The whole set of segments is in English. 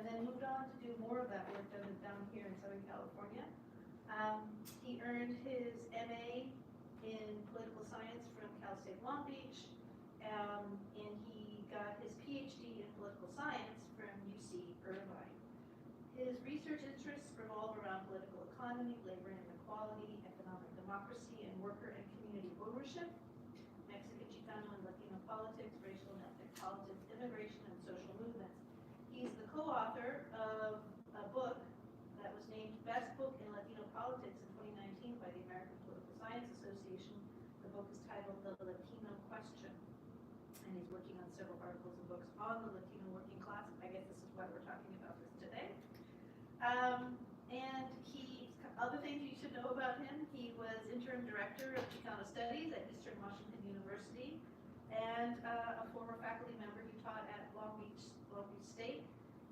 and then moved on to do more of that work down here in Southern California. He earned his MA in political science from Cal State Long Beach, and he got his PhD in political science from UC Irvine. His research interests revolve around political economy, labor inequality, economic democracy, and worker and community ownership, Mexican, Chicano, and Latino politics, racial and ethnic politics, immigration, and social movements. He's the co-author of a book that was named Best Book in Latino Politics in 2019 by the American Political Science Association. The book is titled The Latino Question, and he's working on several articles and books on the Latino Working Class. I guess this is why we're talking about this today. And other things you should know about him, he was interim director of Chicano Studies at Eastern Washington University, and a former faculty member. He taught at Long Beach State,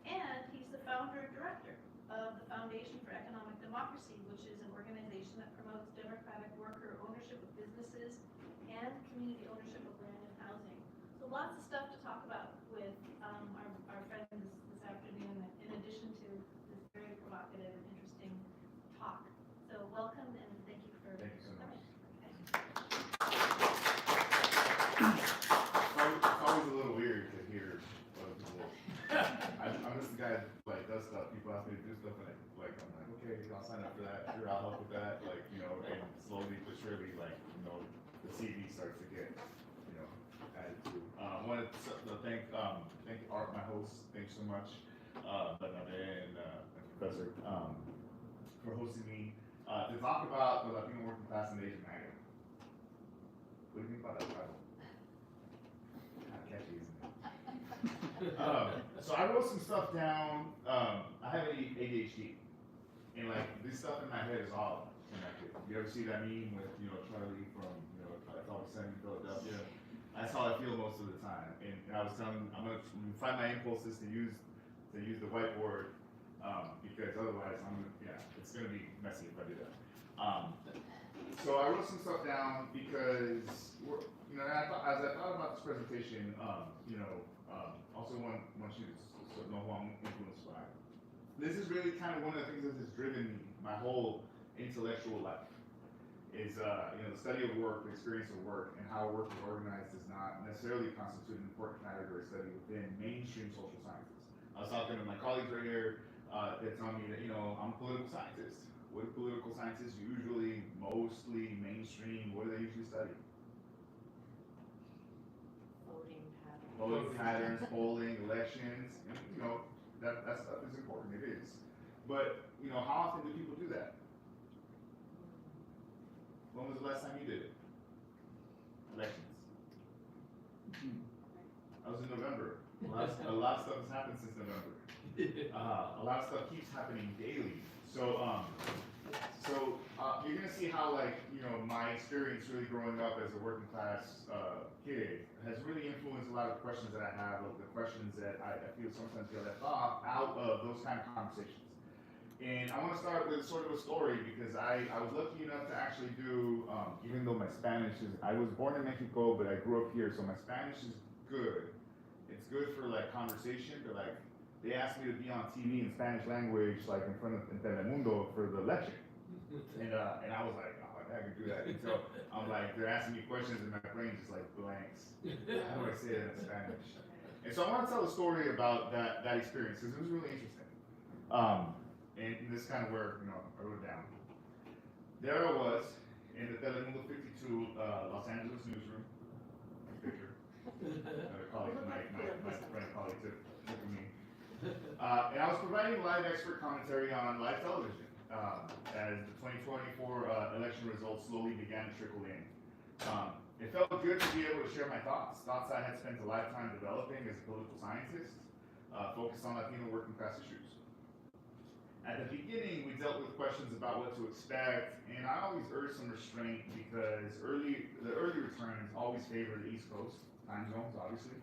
and he's the founder and director of the Foundation for Economic Democracy, which is an organization that promotes democratic worker ownership of businesses and community ownership of land and housing. So lots of stuff to talk about with our friend this afternoon, in addition to this very provocative and interesting talk. So welcome, and thank you for Thank you so much. Okay. It's always a little weird to hear other people. I'm just the guy that like does stuff. People ask me to do stuff, and I'm like, okay, I'll sign up for that. Sure, I'll help with that. Like, and slowly but surely, like, the CV starts to get, added to. I wanted to thank Art, my host. Thanks so much, and Professor, for hosting me to talk about the Latino Working Class in Asian MAGA. What do you think about that title? Kind of catchy, isn't it? So I wrote some stuff down. I have ADHD, and like this stuff in my head is all connected. You ever see that meme with Charlie from It's Always Sunny in Philadelphia? That's how I feel most of the time. And I was telling him I'm gonna find my impulses to use the whiteboard because otherwise it's gonna be messy if I do that. So I wrote some stuff down because as I thought about this presentation, also want you to sort of know who I'm influenced by. This is really kind of one of the things that has driven my whole intellectual life. Is the study of work, the experience of work, and how work is organized does not necessarily constitute an important category study within mainstream social sciences. I was talking to my colleagues right here that tell me that I'm a political scientist. What do political scientists usually, mostly mainstream, what do they usually study? Voting patterns, polling, elections, and that stuff is important, it is. But how often do people do that? When was the last time you did it? Elections. That was in November. A lot of stuff has happened since November. A lot of stuff keeps happening daily. So you're gonna see how my experience really growing up as a working class kid has really influenced a lot of the questions that I have, of the questions that I feel sometimes get left off out of those kind of conversations. And I want to start with sort of a story because I was lucky enough to actually do, even though my Spanish is, I was born in Mexico, but I grew up here, so my Spanish is good. It's good for conversation, but they asked me to be on TV in Spanish language, in front of Telemundo for the election. And I was like, oh, I can do that. And so I'm they're asking me questions and my brain just blanks. How do I say that in Spanish? And so I want to tell a story about that experience because it was really interesting. And this is kind of where I wrote it down. There I was in the Telemundo 52 Los Angeles newsroom. Picture. Another colleague, my friend colleague took of me. And I was providing live expert commentary on live television as the 2024 election results slowly began to trickle in. It felt good to be able to share my thoughts I had spent a lifetime developing as a political scientist, focused on Latino working class issues. At the beginning, we dealt with questions about what to expect, and I always urged some restraint because the early returns always favor the East Coast time zones, obviously.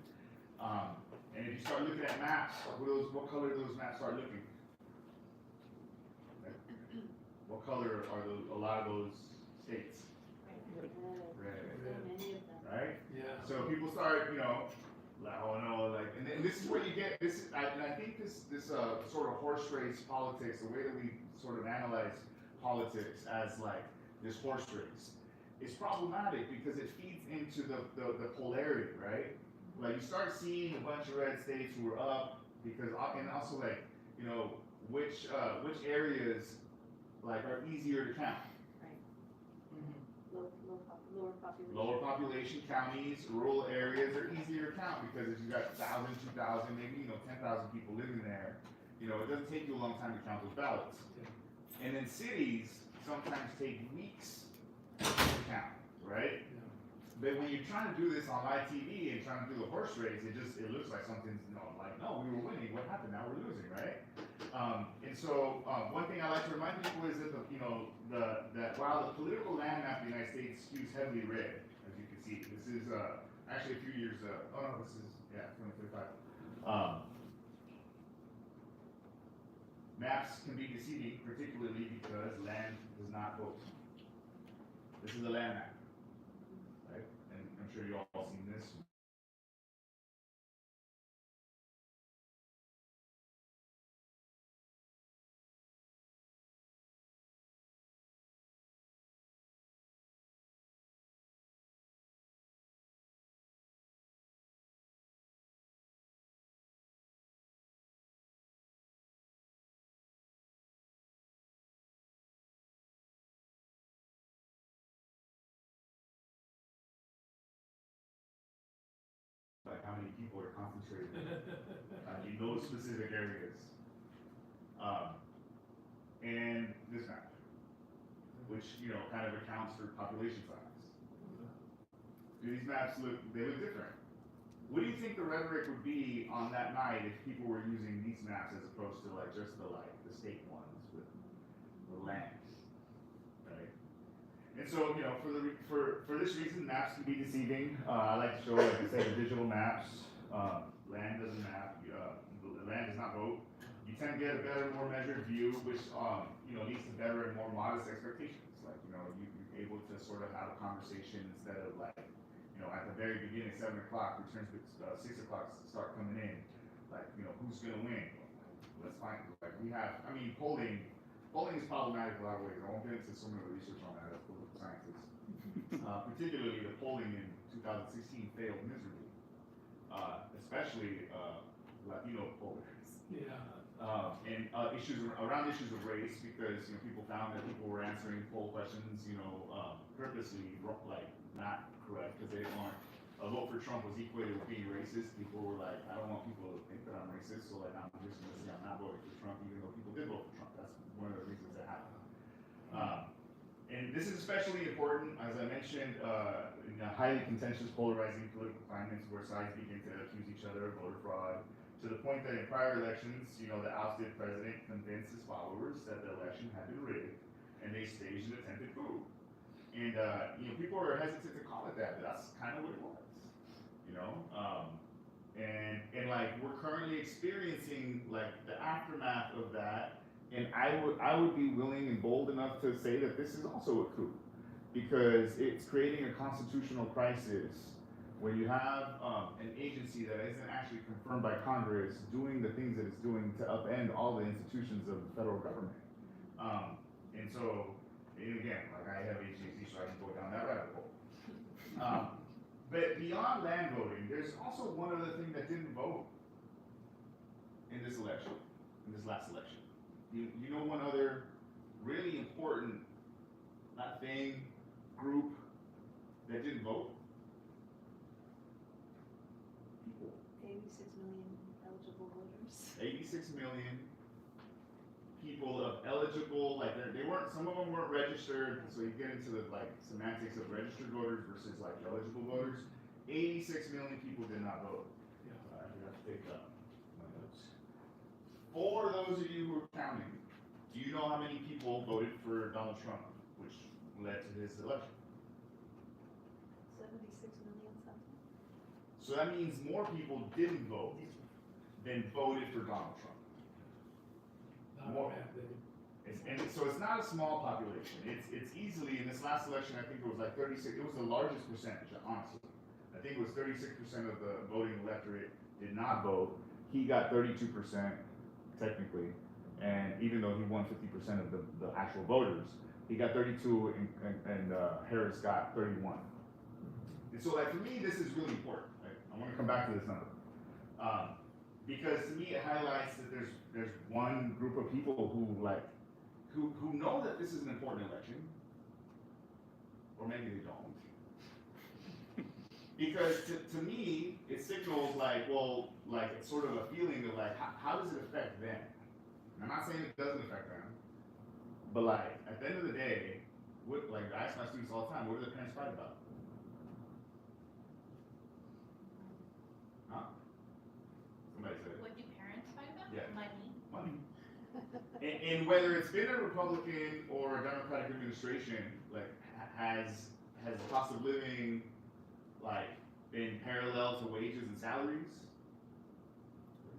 And if you start looking at maps, what color do those maps start looking? Okay. What color are a lot of those states? Red. Right? Yeah. So people start, Like, oh no, like, and this is where you get this. And I think this sort of horse race politics, the way that we sort of analyze politics as like this horse race, is problematic because it feeds into the polarity, right? Like you start seeing a bunch of red states who are up because, and also like, you know, which areas like are easier to count. Lower population counties, rural areas are easier to count because if you got 1,000, 2,000, maybe 10,000 people living there, it doesn't take you a long time to count those ballots. And then cities sometimes take weeks to count, right? But when you're trying to do this on live TV and trying to do the horse race, it looks like something's like, no, we were winning. What happened? Now we're losing, right? And so one thing I like to remind people is that that while the political landmap of the United States skews heavily red, as you can see, this is actually a few years. Oh no, this is 2035. Maps can be deceiving, particularly because land does not vote. This is a land map, right? And I'm sure you all seen this. Like how many people are concentrated in those specific areas. And this map, which kind of accounts for population size. Do these maps look different? What do you think the rhetoric would be on that night if people were using these maps as opposed to like just the state ones with the land, right? And so for this reason, maps can be deceiving. I like to show, like I say, the digital maps. Land doesn't map. The land does not vote. You tend to get a better, more measured view, which leads to better and more modest expectations. Like you're able to sort of have a conversation instead of like at the very beginning, 7 o'clock, returns at 6 o'clock start coming in. Like who's gonna win? Let's find. Like we have. I mean, polling is problematic in a lot of ways. I won't get into some of the research on that as political scientists. Particularly the polling in 2016 failed miserably, especially Latino pollers. Yeah. And issues of race, because people found that people were answering poll questions, purposely like not correct because they didn't want a vote for Trump was equated with being racist. People were like, I don't want people to think that I'm racist, so like I'm just gonna say I'm not voting for Trump, even though people did vote for Trump. That's one of the reasons that happened. And this is especially important, as I mentioned, in highly contentious, polarizing political climates where sides begin to accuse each other of voter fraud, to the point that in prior elections, the ousted president convinced his followers that the election had been rigged, and they staged an attempted coup. And people are hesitant to call it that, but that's kind of what it was. And like we're currently experiencing like the aftermath of that. And I would be willing and bold enough to say that this is also a coup, because it's creating a constitutional crisis when you have an agency that isn't actually confirmed by Congress doing the things that it's doing to upend all the institutions of the federal government. And so, and again, like I have ADHD, so I can go down that rabbit hole. But beyond land voting, there's also one other thing that didn't vote in this election, in this last election. You know one other really important group that didn't vote? People. 86 million eligible voters. 86 million people of eligible, like they weren't, some of them weren't registered, so you get into the like semantics of registered voters versus like eligible voters. 86 million people did not vote. Yeah. I have to take my notes. For those of you who are counting, do you know how many people voted for Donald Trump, which led to his election? 76 million something. So that means more people didn't vote than voted for Donald Trump. More. And so it's not a small population. It's easily, in this last election, I think it was like 36, it was the largest percentage, honestly. I think it was 36% of the voting electorate did not vote. He got 32% technically, and even though he won 50% of the actual voters, he got 32, and Harris got 31. And so, like, for me, this is really important. Right? I want to come back to this number. Because to me it highlights that there's one group of people who know that this is an important election, or maybe they don't. Because to me it signals it's sort of a feeling of how does it affect them? And I'm not saying it doesn't affect them, but at the end of the day, I ask my students all the time, what do the parents fight about? Huh? Somebody said it. What do parents fight about? Yeah. Money. And whether it's been a Republican or a Democratic administration, has the cost of living been parallel to wages and salaries?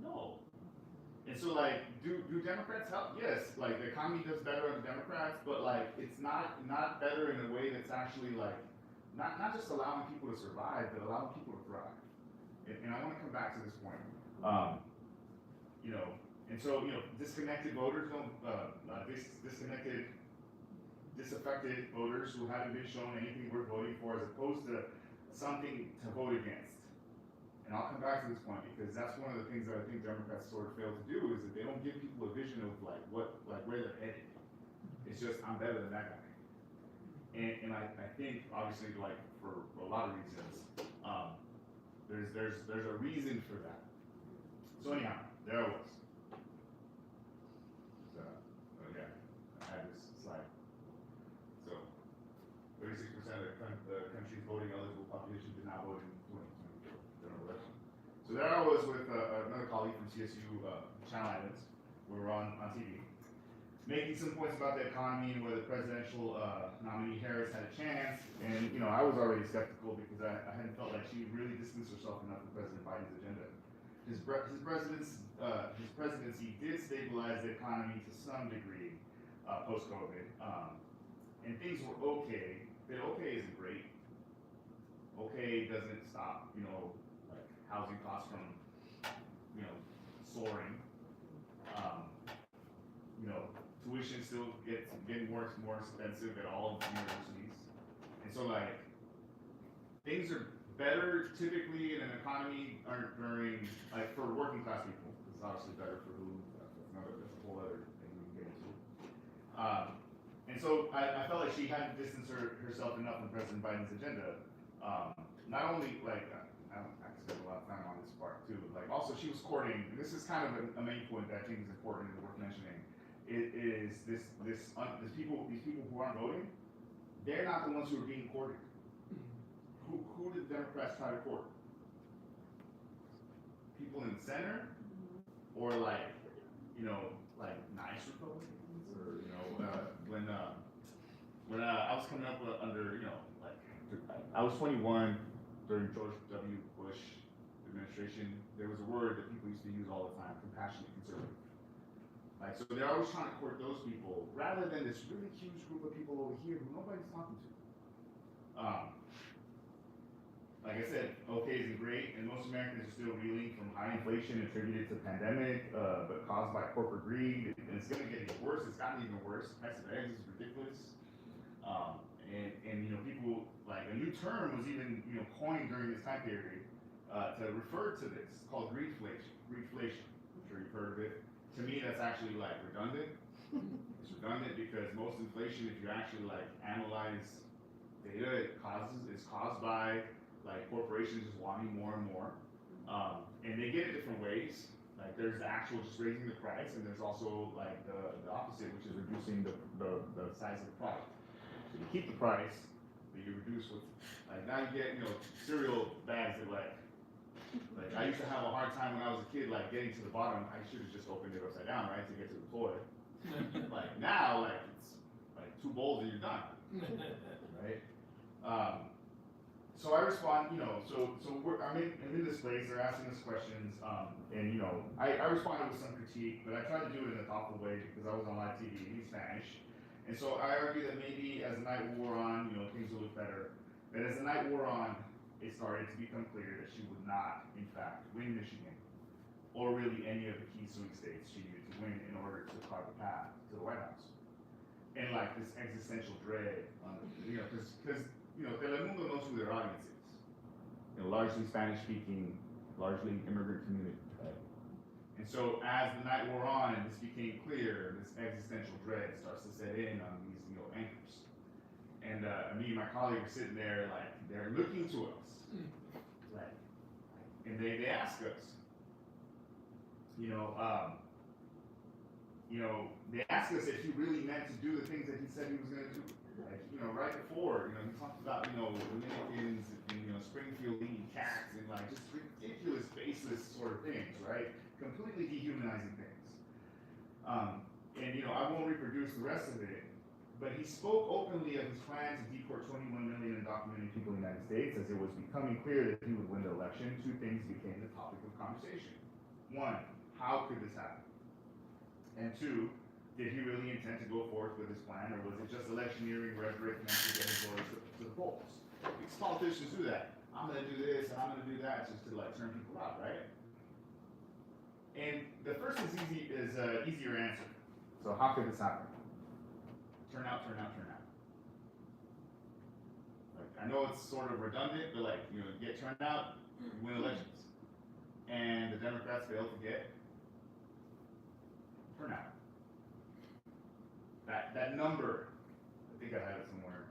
No. And so do Democrats help? Yes. The economy does better under Democrats, but it's not better in a way that's actually not just allowing people to survive, but allowing people to thrive. And I want to come back to this point. And so, disconnected voters disaffected voters who haven't been shown anything worth voting for, as opposed to something to vote against. And I'll come back to this point because that's one of the things that I think Democrats sort of fail to do, is that they don't give people a vision of where they're headed. It's just, I'm better than that guy. And I think obviously for a lot of reasons, there's a reason for that. So anyhow, there I was. Again, I had this slide. So 36% of the country's voting eligible population did not vote in 2024 general election. So there I was with another colleague from CSU Channel Islands. We were on TV, making some points about the economy and whether presidential nominee Harris had a chance. And I was already skeptical because I hadn't felt like she really distanced herself enough from President Biden's agenda. His presidency did stabilize the economy to some degree post-COVID, and things were okay. But okay isn't great. Okay doesn't stop, housing costs from, soaring. Tuition still getting more expensive at all of the universities, and so things are better typically in an economy during for working class people. It's obviously better for who. That's a whole other thing we can get into. And so I felt like she hadn't distanced herself enough from President Biden's agenda. Not only I spent a lot of time on this part too. Also she was courting. And this is kind of a main point that I think is important and worth mentioning. Is these people who aren't voting? They're not the ones who are being courted. Who did the Democrats try to court? People in the center, or nice Republicans, or when I was coming up under I was 21 during George W. Bush administration. There was a word that people used to use all the time: compassionate conservative. So they're always trying to court those people rather than this really huge group of people over here who nobody's talking to. Like I said, okay isn't great, and most Americans are still reeling from high inflation attributed to the pandemic, but caused by corporate greed, and it's going to get even worse. It's gotten even worse. The price of eggs is ridiculous, and people a new term was even coined during this time period to refer to this, called greedflation. Greedflation. I'm sure you've heard of it. To me, that's actually redundant. It's redundant because most inflation, if you actually analyze data, it's caused by corporations just wanting more and more, and they get it different ways. There's the actual just raising the price, and there's also the opposite, which is reducing the size of the product. So you keep the price, but you reduce with now you get cereal bags that I used to have a hard time when I was a kid getting to the bottom. I should have just opened it upside down, right, to get to the toy. Now it's 2 bowls and you're done, right? So I respond, I'm in this place, they're asking us questions, and I responded with some critique, but I tried to do it in a thoughtful way because I was on live TV in Spanish. And so I argue that maybe as the night wore on, things will look better. But as the night wore on, it started to become clear that she would not, in fact, win Michigan, or really any of the key swing states she needed to win in order to carve a path to the White House. And like this existential dread, because Telemundo knows who their audience is. Largely Spanish-speaking, largely immigrant community. Right? And so as the night wore on and this became clear, this existential dread starts to set in on these anchors. And me and my colleague are sitting there like they're looking to us, like, and they ask us, they ask us if he really meant to do the things that he said he was going to do. Like, right before, he talked about, Dominicans and, Springfield eating cats and like just ridiculous, baseless sort of things, right? Completely dehumanizing things. I won't reproduce the rest of it, but he spoke openly of his plan to deport 21 million undocumented people in the United States. As it was becoming clear that he would win the election, two things became the topic of conversation. One, how could this happen? And two, did he really intend to go forth with his plan, or was it just electioneering rhetoric meant to get his voters to the polls? These politicians do that. I'm going to do this and I'm going to do that just to like turn people out, right? And the first is easier answer. So how could this happen? Turn out. Like, I know it's sort of redundant, but like, you get turnout, you win elections. And the Democrats failed to get turnout. That number, I think I have it somewhere.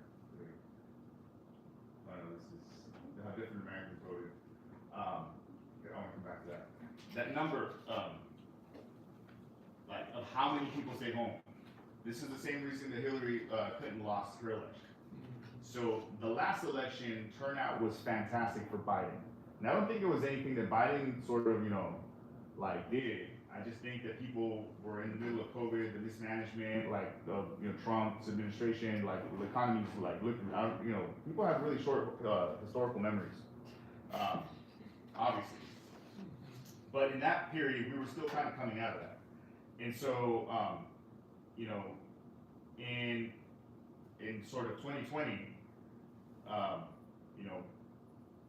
Oh no, this is how different Americans voted. I want to come back to that. That number, like of how many people stayed home. This is the same reason that Hillary Clinton lost her election. So the last election turnout was fantastic for Biden. And I don't think it was anything that Biden sort of, did. I just think that people were in the middle of COVID, the mismanagement, Trump's administration, the economy's looking out, people have really short historical memories, obviously. But in that period, we were still kind of coming out of that. And so, in sort of 2020,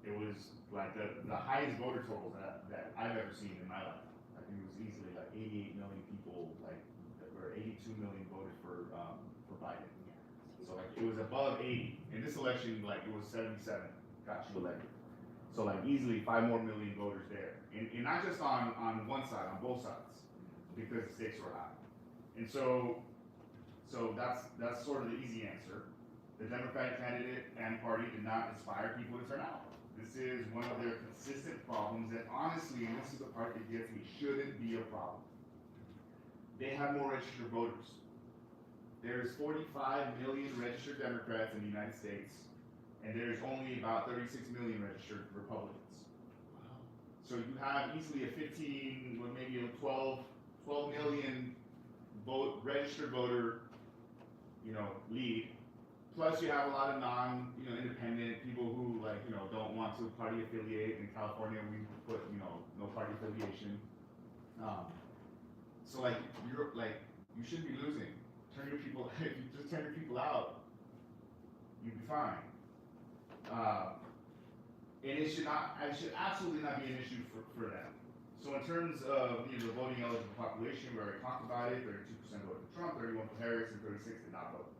it was like the highest voter totals that I've ever seen in my life. I think it was easily like 88 million people, or 82 million voted for Biden. So like it was above 80. In this election, like it was 77 got you elected. So like easily 5 more million voters there, and not just on one side, on both sides, because the stakes were high. And so that's sort of the easy answer. The Democratic candidate and party did not inspire people to turn out. This is one of their consistent problems that honestly, and this is the part that gets me, shouldn't be a problem. They have more registered voters. There's 45 million registered Democrats in the United States, and there's only about 36 million registered Republicans. Wow. So you have easily a 15, or maybe a 12 million registered voter, lead. Plus, you have a lot of independent people who don't want to party affiliate. In California, we put no party affiliation. So you shouldn't be losing. Turn your people. If you just turn your people out, you'd be fine. And it should absolutely not be an issue for them. So in terms of the voting eligible population, we already talked about it. 32% voted for Trump, 31% for Harris, and 36% did not vote.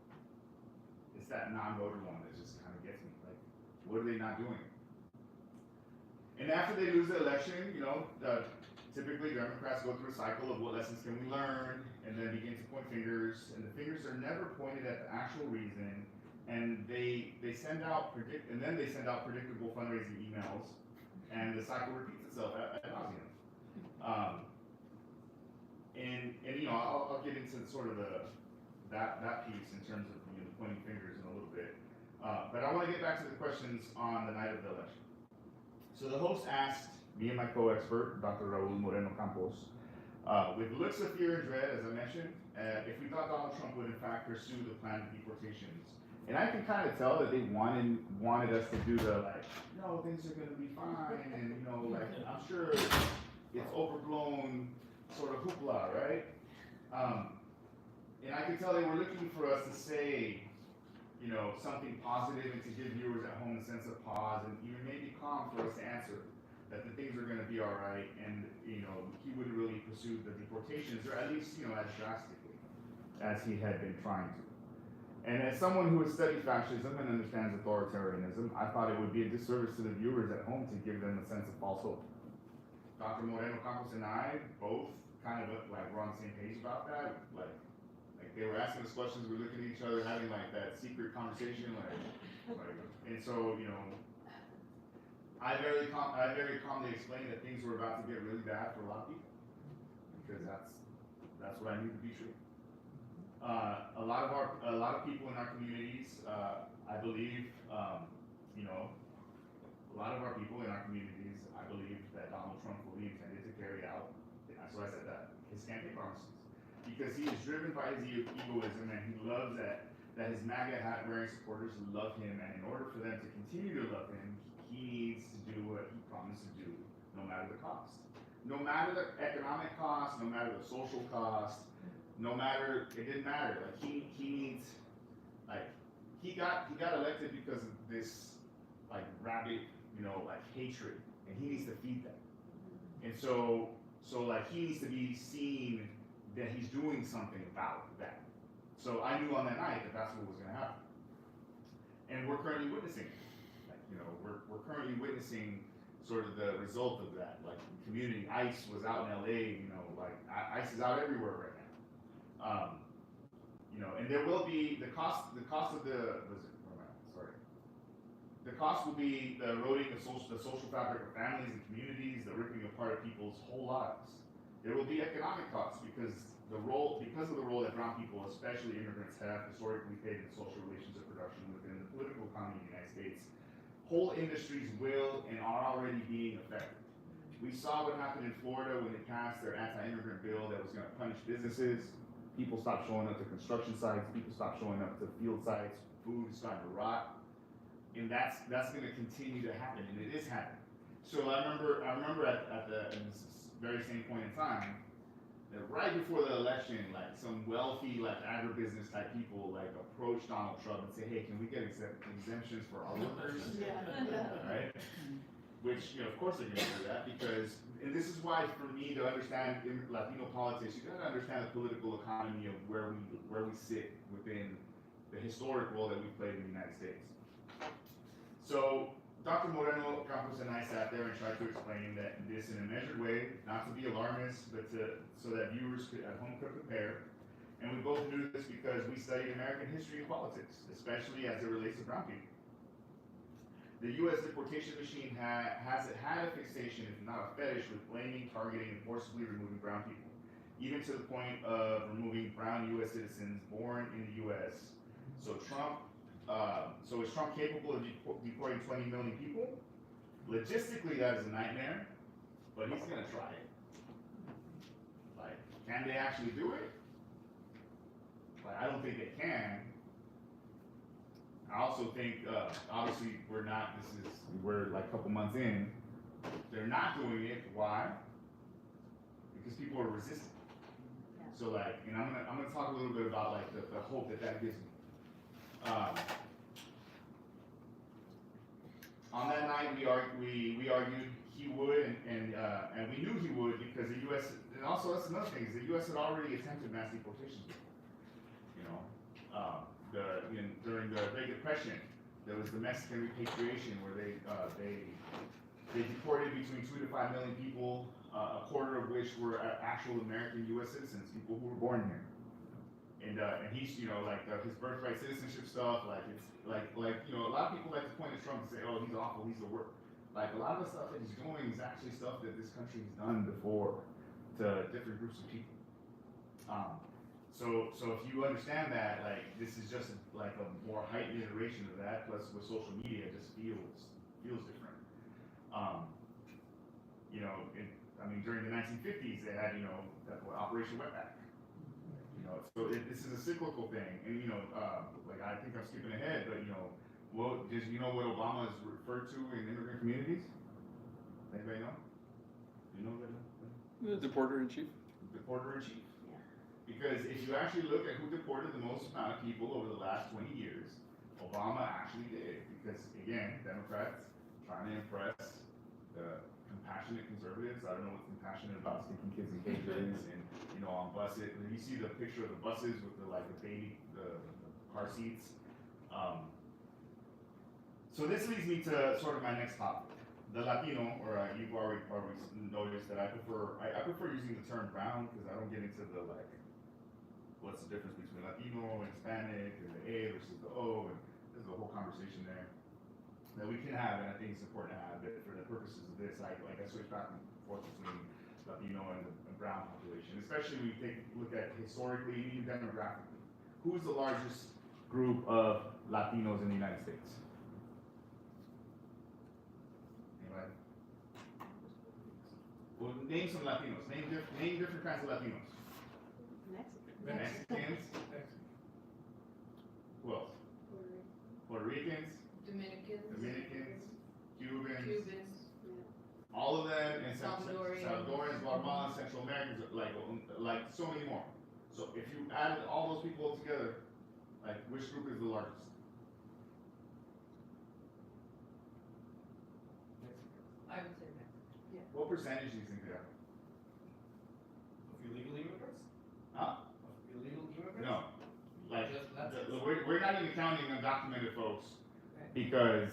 It's that non-voter one that just kind of gets me. Like, what are they not doing? And after they lose the election, typically Democrats go through a cycle of what lessons can we learn, and then begin to point fingers, and the fingers are never pointed at the actual reason, and they send out predictable fundraising emails, and the cycle repeats itself ad nauseum. I'll get into sort of that piece in terms of pointing fingers in a little bit. But I want to get back to the questions on the night of the election. So the host asked me and my co-expert, Dr. Raul Moreno Campos, with looks of fear and dread, as I mentioned, if we thought Donald Trump would in fact pursue the planned deportations. And I can kind of tell that they wanted us to do the things are going to be fine, and I'm sure it's overblown sort of hoopla, right? And I could tell they were looking for us to say you know, something positive and to give viewers at home a sense of pause and even maybe calm for us to answer that the things are going to be all right, and you know, he wouldn't really pursue the deportations, or at least, you know, as drastically as he had been trying to. And as someone who has studied fascism and understands authoritarianism, I thought it would be a disservice to the viewers at home to give them a sense of false hope. Dr. Moreno Campos and I both kind of like were on the same page about that. Like they were asking us questions, we were looking at each other, having like that secret conversation, and so, you know, I very calmly explained that things were about to get really bad for a lot of people, because that's what I knew to be true. A lot of people in our communities, I believe, you know, a lot of our people in our communities, I believe that Donald Trump fully intended to carry out, so I said that, his campaign promises, because he is driven by his egoism, and he loves that his MAGA hat wearing supporters love him, and in order for them to continue to love him, he needs to do what he promised to do, no matter the cost. No matter the economic cost, no matter the social cost, no matter, it didn't matter. Like he needs, like he got elected because of this like rabid, you know, like hatred, and he needs to feed that. And so like he needs to be seen that he's doing something about that. So I knew on that night that that's what was going to happen, and we're currently witnessing it. You know, we're currently witnessing sort of the result of that. Like community, ICE was out in LA, you know, like ICE is out everywhere right now. You know, and there will be the cost of the cost will be the eroding the social fabric of families and communities, the ripping apart of people's whole lives. There will be economic costs because of the role that brown people, especially immigrants, have historically played in social relations of production within the political economy of the United States. Whole industries will and are already being affected. We saw what happened in Florida when they passed their anti-immigrant bill that was going to punish businesses. People stopped showing up to construction sites. People stopped showing up to field sites. Food is starting to rot, and that's going to continue to happen, and it is happening. So I remember at this very same point in time, that right before the election, like some wealthy, like agribusiness type people, like approached Donald Trump and say, "Hey, can we get exemptions for our workers?" Yeah. Right? Which, you know, of course they're going to do that because, and this is why, for me to understand Latino politics, you got to understand the political economy of where we sit within the historic role that we played in the United States. So Dr. Moreno Campos and I sat there and tried to explain that this in a measured way, not to be alarmist, but so that viewers at home could prepare. And we both knew this because we studied American history and politics, especially as it relates to brown people. The U.S. deportation machine has had a fixation, if not a fetish, with blaming, targeting, and forcibly removing brown people, even to the point of removing brown U.S. citizens born in the U.S. So is Trump capable of deporting 20 million people? Logistically, that is a nightmare, but he's going to try it. Like, can they actually do it? Like, I don't think they can. I also think, obviously, we're like a couple months in. They're not doing it. Why? Because people are resisting. Yeah. So, like, and I'm gonna talk a little bit about like the hope that gives me. On that night, we argued he would, and we knew he would because the U.S. and also that's another thing is the U.S. had already attempted mass deportations. You know, during the Great Depression, there was the Mexican repatriation where they deported between 2 to 5 million people, a quarter of which were actual American U.S. citizens, people who were born here. And he's, you know, like his birthright citizenship stuff, like it's like you know, a lot of people like to point at Trump and say, oh, he's awful, he's the worst. Like a lot of the stuff that he's doing is actually stuff that this country has done before to different groups of people. So if you understand that, like this is just like a more heightened iteration of that, plus with social media, it just feels different. You know, during the 1950s, they had, you know, Operation Wetback. You know, so this is a cyclical thing, and you know, like I think I'm skipping ahead, but you know, what Obama is referred to in immigrant communities? Anybody know? You know that? The deporter in chief. Deporter in chief. Yeah. Because if you actually look at who deported the most amount of people over the last 20 years, Obama actually did, because again, Democrats trying to impress the compassionate conservatives. I don't know what's compassionate about sticking kids in cages and, you know, on buses. You see the picture of the buses with the baby, the car seats. So this leads me to sort of my next topic. The Latino, or you've already noticed that I prefer using the term brown, because I don't get into the what's the difference between Latino and Hispanic, and the A versus the O, and there's a whole conversation there that we can have, and I think it's important to have. But for the purposes of this, I switch back and forth between Latino and the brown population, especially when you take a look at historically, even demographically. Who's the largest group of Latinos in the United States? Anybody? Well, name some Latinos. Name different kinds of Latinos. Mexicans. Who else? Puerto Ricans. Dominicans. Cubans. All of them, and Salvadorians, Guatemalans, Central Americans, like so many more. So if you added all those people together, which group is the largest? I would say Mexico. Yeah. What percentage do you think they are? Of illegal immigrants? Huh? Of illegal immigrants? No. Just We're not even counting undocumented folks Right. because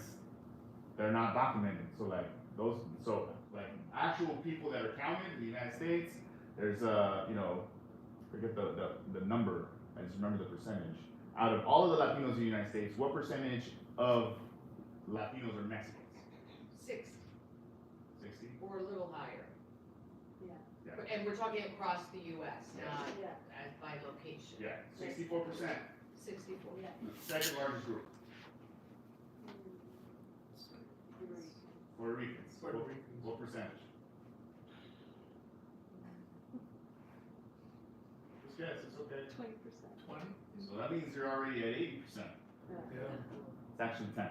they're not documented. So actual people that are counted in the United States, there's forget the number. I just remember the percentage. Out of all of the Latinos in the United States, what percentage of Latinos are Mexicans? 60 60? or a little higher. Yeah. And we're talking across the US, Yeah. not Yeah. as by location. Yeah, 64%. 64. Yeah. Second largest group. Puerto Ricans. Puerto Ricans. What percentage? Just guess, it's okay. 20%. 20? So that means you're already at 80%. Yeah. It's actually 10.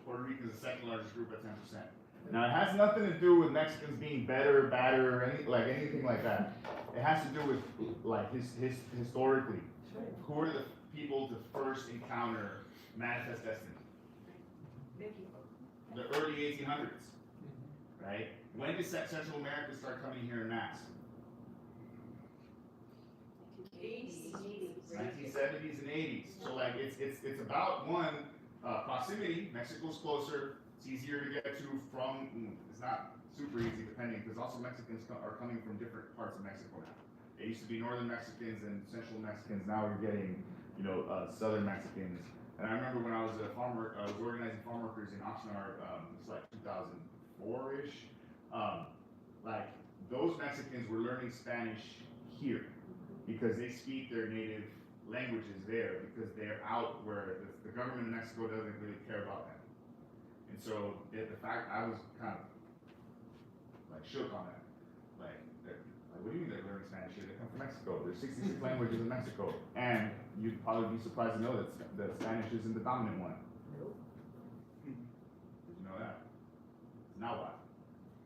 Puerto Rico is the second largest group at 10%. Now it has nothing to do with Mexicans being better, badder, or anything like that. It has to do with historically. Who are the people to first encounter manifest destiny? Mickey. The early 1800s, right? When did Central America start coming here in mass? 1970s and 80s. So it's about proximity. Mexico's closer. It's easier to get to from. It's not super easy depending, because also Mexicans are coming from different parts of Mexico now. It used to be northern Mexicans and central Mexicans. Now we're getting southern Mexicans. And I remember when I was a farmer, I was organizing farm workers in Oxnard. It's like 2004-ish. Those Mexicans were learning Spanish here because they speak their native languages there, because they're out where the government of Mexico doesn't really care about them. And so the fact I was kind of shook on that. What do you mean they're learning Spanish here? They come from Mexico. There's 66 languages in Mexico. And you'd probably be surprised to know that Spanish isn't the dominant one. Nope. Did you know that? It's Nahuatl.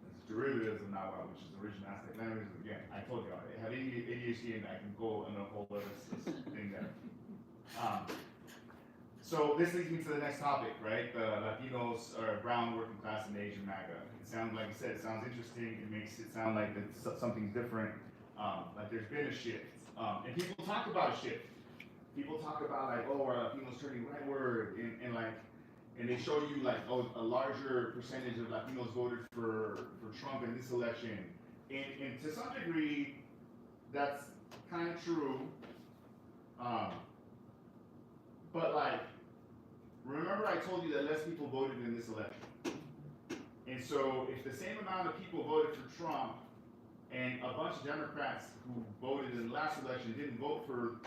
It's derivatives of Nahuatl, which is the original Aztec language. Again, I told you, I have ADHD and I can go on a whole other thing there. So this leads me to the next topic, right? The Latinos are brown, working class, and Asian MAGA. It sounds, like you said, it sounds interesting. It makes it sound like it's something's different. Like there's been a shift. And people talk about a shift. People talk about are Latinos turning rightward, and they show you a larger percentage of Latinos voted for Trump in this election. And to some degree, that's kind of true. But remember I told you that less people voted in this election. And so if the same amount of people voted for Trump and a bunch of Democrats who voted in the last election didn't vote for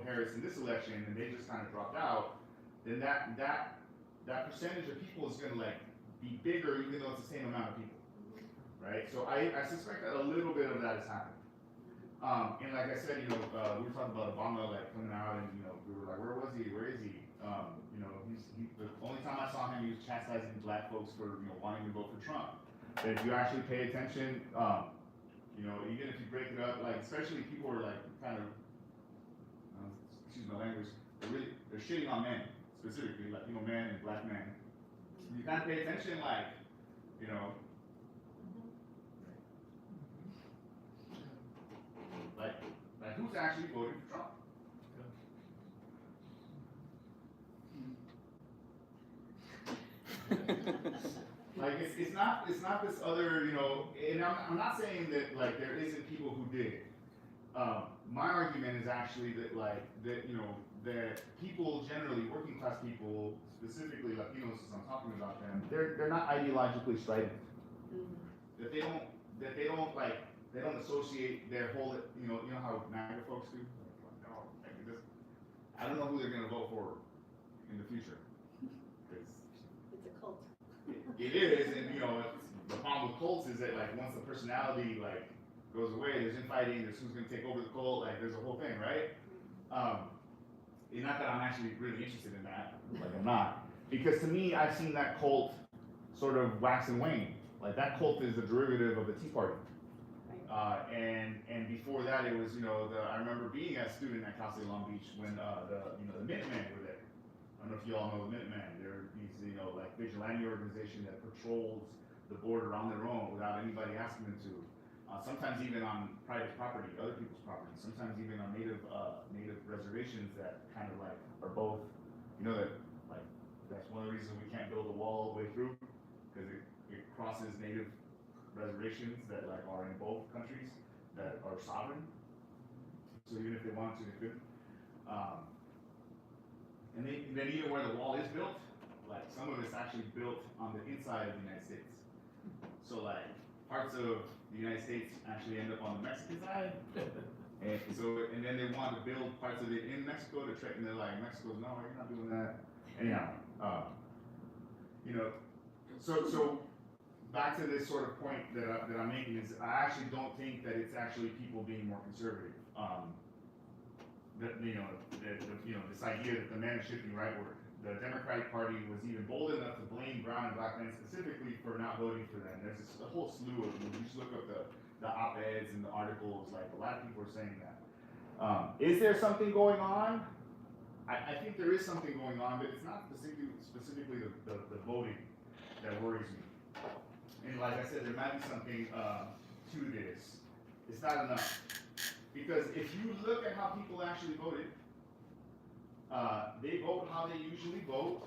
Harris in this election, and they just kind of dropped out, then that percentage of people is going to be bigger, even though it's the same amount of people, right? So I suspect that a little bit of that is happening. And like I said, we were talking about Obama coming out, and we were like, where was he? Where is he? The only time I saw him, he was chastising black folks for wanting to vote for Trump. But if you actually pay attention, even if you break it up, especially people are kind of, excuse my language, they're shitting on men, specifically Latino men and black men. You kind of pay attention, like, you know, like who's actually voting for Trump? Like it's not this other, you know, and I'm not saying that like there isn't people who did. My argument is actually that you know, that people generally, working class people, specifically Latinos, as I'm talking about them, they're not ideologically strident. That they don't like, they don't associate their whole, you know how MAGA folks do? No, like this, I don't know who they're gonna vote for in the future. It's a cult. It is, and you know, the problem with cults is that like once the personality like goes away, there's infighting, there's who's gonna take over the cult, like there's a whole thing, right? And not that I'm actually really interested in that, like I'm not, because to me, I've seen that cult sort of wax and wane. Like that cult is a derivative of the Tea Party. And before that, it was, you know, I remember being a student at Cal State Long Beach when the Minutemen were there. I don't know if you all know the Minutemen. They're these, you know, like vigilante organization that patrols the border on their own without anybody asking them to. Sometimes even on private property, other people's property. Sometimes even on native reservations that kind of like are both, you know, that like that's one of the reasons we can't build a wall all the way through, because it crosses native reservations that like are in both countries that are sovereign. So even if they wanted to, they couldn't. And then even where the wall is built, like some of it's actually built on the inside of the United States. So like parts of the United States actually end up on the Mexican side. And then they want to build parts of it in Mexico to try, and they're like, Mexico's, no, you're not doing that. Anyhow, you know, so back to this sort of point that I'm making is I actually don't think that it's actually people being more conservative. That this idea that the man is shifting rightward. The Democratic Party was even bold enough to blame brown and black men specifically for not voting for them. There's a whole slew of them. You just look up the op-eds and the articles. Like a lot of people are saying that. Is there something going on? I think there is something going on, but it's not specifically the voting that worries me. And like I said, there might be something to this. It's not enough. Because if you look at how people actually voted, they vote how they usually vote.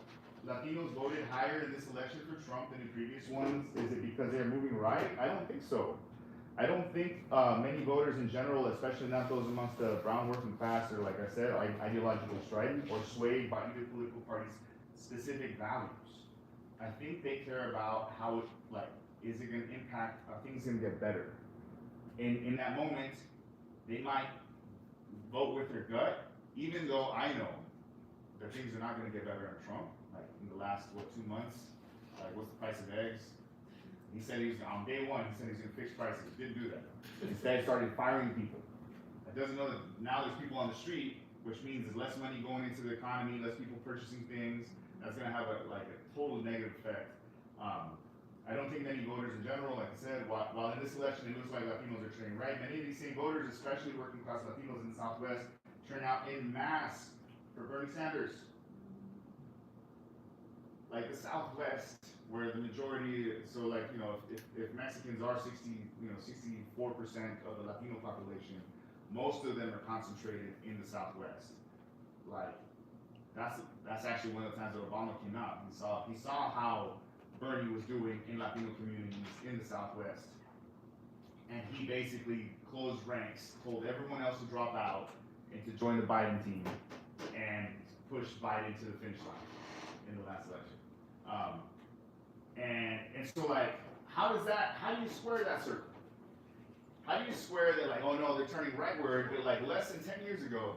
Latinos voted higher in this election for Trump than in previous ones. Is it because they're moving right? I don't think so. I don't think many voters in general, especially not those amongst the brown working class, are, like I said, ideologically strident or swayed by either political party's specific values. I think they care about how it, like, is it going to impact, are things going to get better? In that moment, they might vote with their gut, even though I know that things are not going to get better under Trump. Like in the last, 2 months, like what's the price of eggs? He said he was, on day one, he said he was going to fix prices. Didn't do that. Instead, he started firing people. That doesn't know that now there's people on the street, which means there's less money going into the economy, less people purchasing things. That's going to have a total negative effect. I don't think many voters in general, like I said, while in this election it looks like Latinos are turning right, many of these same voters, especially working class Latinos in the Southwest, turn out en masse for Bernie Sanders. Like the Southwest, where the majority, so like, you know, if Mexicans are 64% of the Latino population, most of them are concentrated in the Southwest. Like, that's actually one of the times that Obama came out. He saw how Bernie was doing in Latino communities in the Southwest. And he basically closed ranks, told everyone else to drop out and to join the Biden team, and pushed Biden to the finish line in the last election. And so like, how do you square that circle? How do you square that, like, oh no, they're turning rightward, but like less than 10 years ago,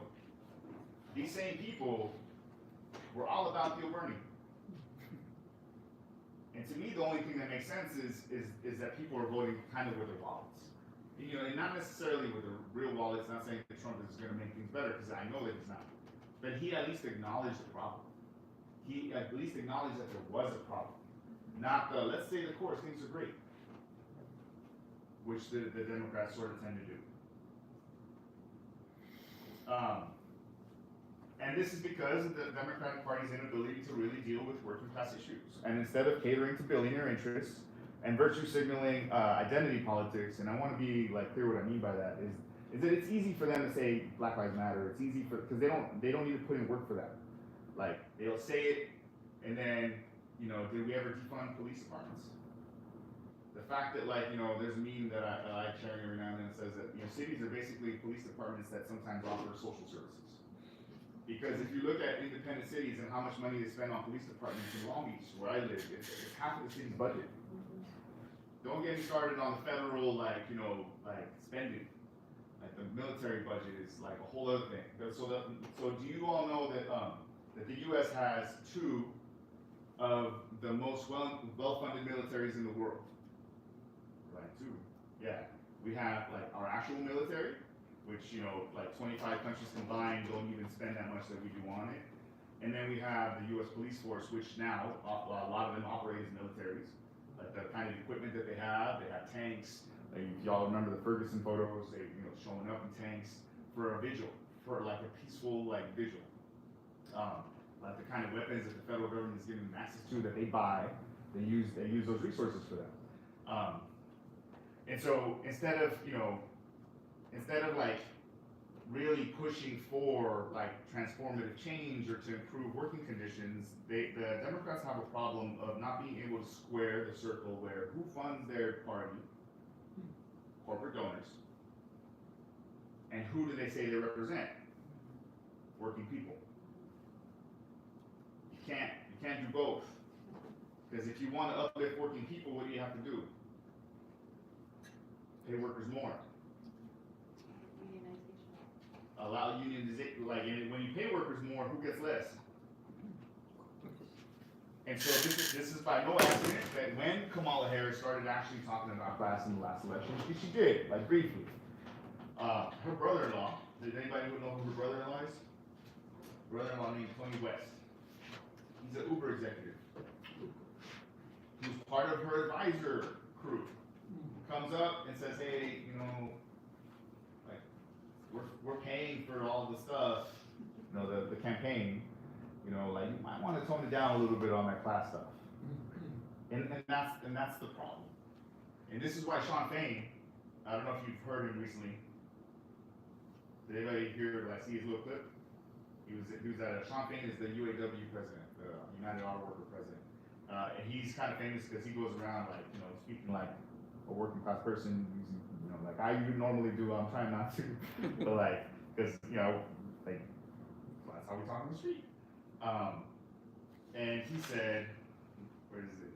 these same people were all about Bill Bernie. And to me, the only thing that makes sense is that people are voting kind of with their wallets. You know, and not necessarily with their real wallets, not saying that Trump is going to make things better, because I know that he's not. But he at least acknowledged the problem. He at least acknowledged that there was a problem. Not the, let's stay the course, things are great. Which the Democrats sort of tend to do. And this is because of the Democratic Party's inability to really deal with working class issues. And instead of catering to billionaire interests and virtue signaling identity politics, and I want to be like clear what I mean by that is that it's easy for them to say Black Lives Matter. It's easy for because they don't need to put in work for that. Like they'll say it, and then did we ever defund police departments? The fact that there's a meme that I like sharing every now and then that says that cities are basically police departments that sometimes offer social services. Because if you look at independent cities and how much money they spend on police departments in Long Beach, where I live, it's half of the city's budget. Don't get me started on the federal spending. Like the military budget is like a whole other thing. So do you all know that that the U.S. has two of the most well-funded militaries in the world? Right, two. Yeah, we have like our actual military, which 25 countries combined don't even spend that much that we do on it. And then we have the U.S. police force, which now a lot of them operate as militaries. Like the kind of equipment that they have tanks. Like, if y'all remember the Ferguson photos, they showing up in tanks for a vigil, for like a peaceful vigil. Like the kind of weapons that the federal government is giving them access to that they buy, they use those resources for that. And so instead of really pushing for transformative change or to improve working conditions, the Democrats have a problem of not being able to square the circle where who funds their party, corporate donors, and who do they say they represent, working people. You can't do both, because if you want to uplift working people, what do you have to do? Pay workers more. Allow unionization, and when you pay workers more, who gets less? And so this is by no accident that when Kamala Harris started actually talking about class in the last election, she did, briefly. Her brother-in-law, does anybody know who her brother-in-law is? Brother-in-law named Tony West. He's an Uber executive. Who's part of her advisor crew. Comes up and says, hey, we're paying for all the stuff, the campaign, you might want to tone it down a little bit on that class stuff. And that's the problem. And this is why Sean Fain, I don't know if you've heard him recently. Did anybody hear, see his little clip? He was at Sean Fain is the UAW president, the United Auto Worker president. And he's kind of famous because he goes around speaking like a working class person, using like I normally do. I'm trying not to, but because that's how we talk on the street. And he said, where is it?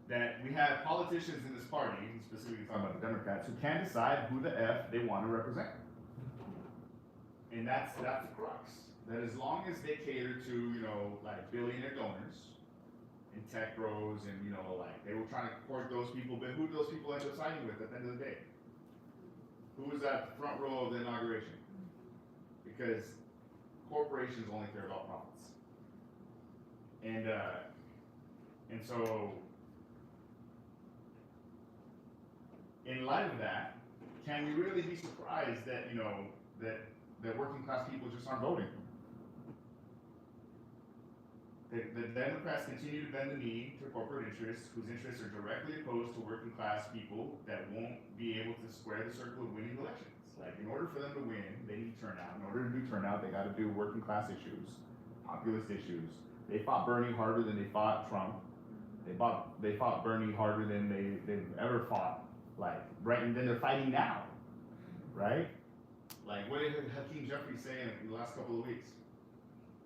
That we have politicians in this party, specifically talking about the Democrats, who can't decide who the F they want to represent. And that's the crux. That as long as they cater to billionaire donors and tech bros and they were trying to court those people, but who do those people end up siding with at the end of the day? Who was at the front row of the inauguration? Because corporations only care about profits. And so in light of that, can we really be surprised that that working class people just aren't voting? The Democrats continue to bend the knee to corporate interests whose interests are directly opposed to working class people that won't be able to square the circle of winning elections. In order for them to win, they need turnout. In order to do turnout, they got to do working class issues, populist issues. They fought Bernie harder than they fought Trump. They fought Bernie harder than they've ever fought. Right, and then they're fighting now, right? What did Hakeem Jeffries say in the last couple of weeks?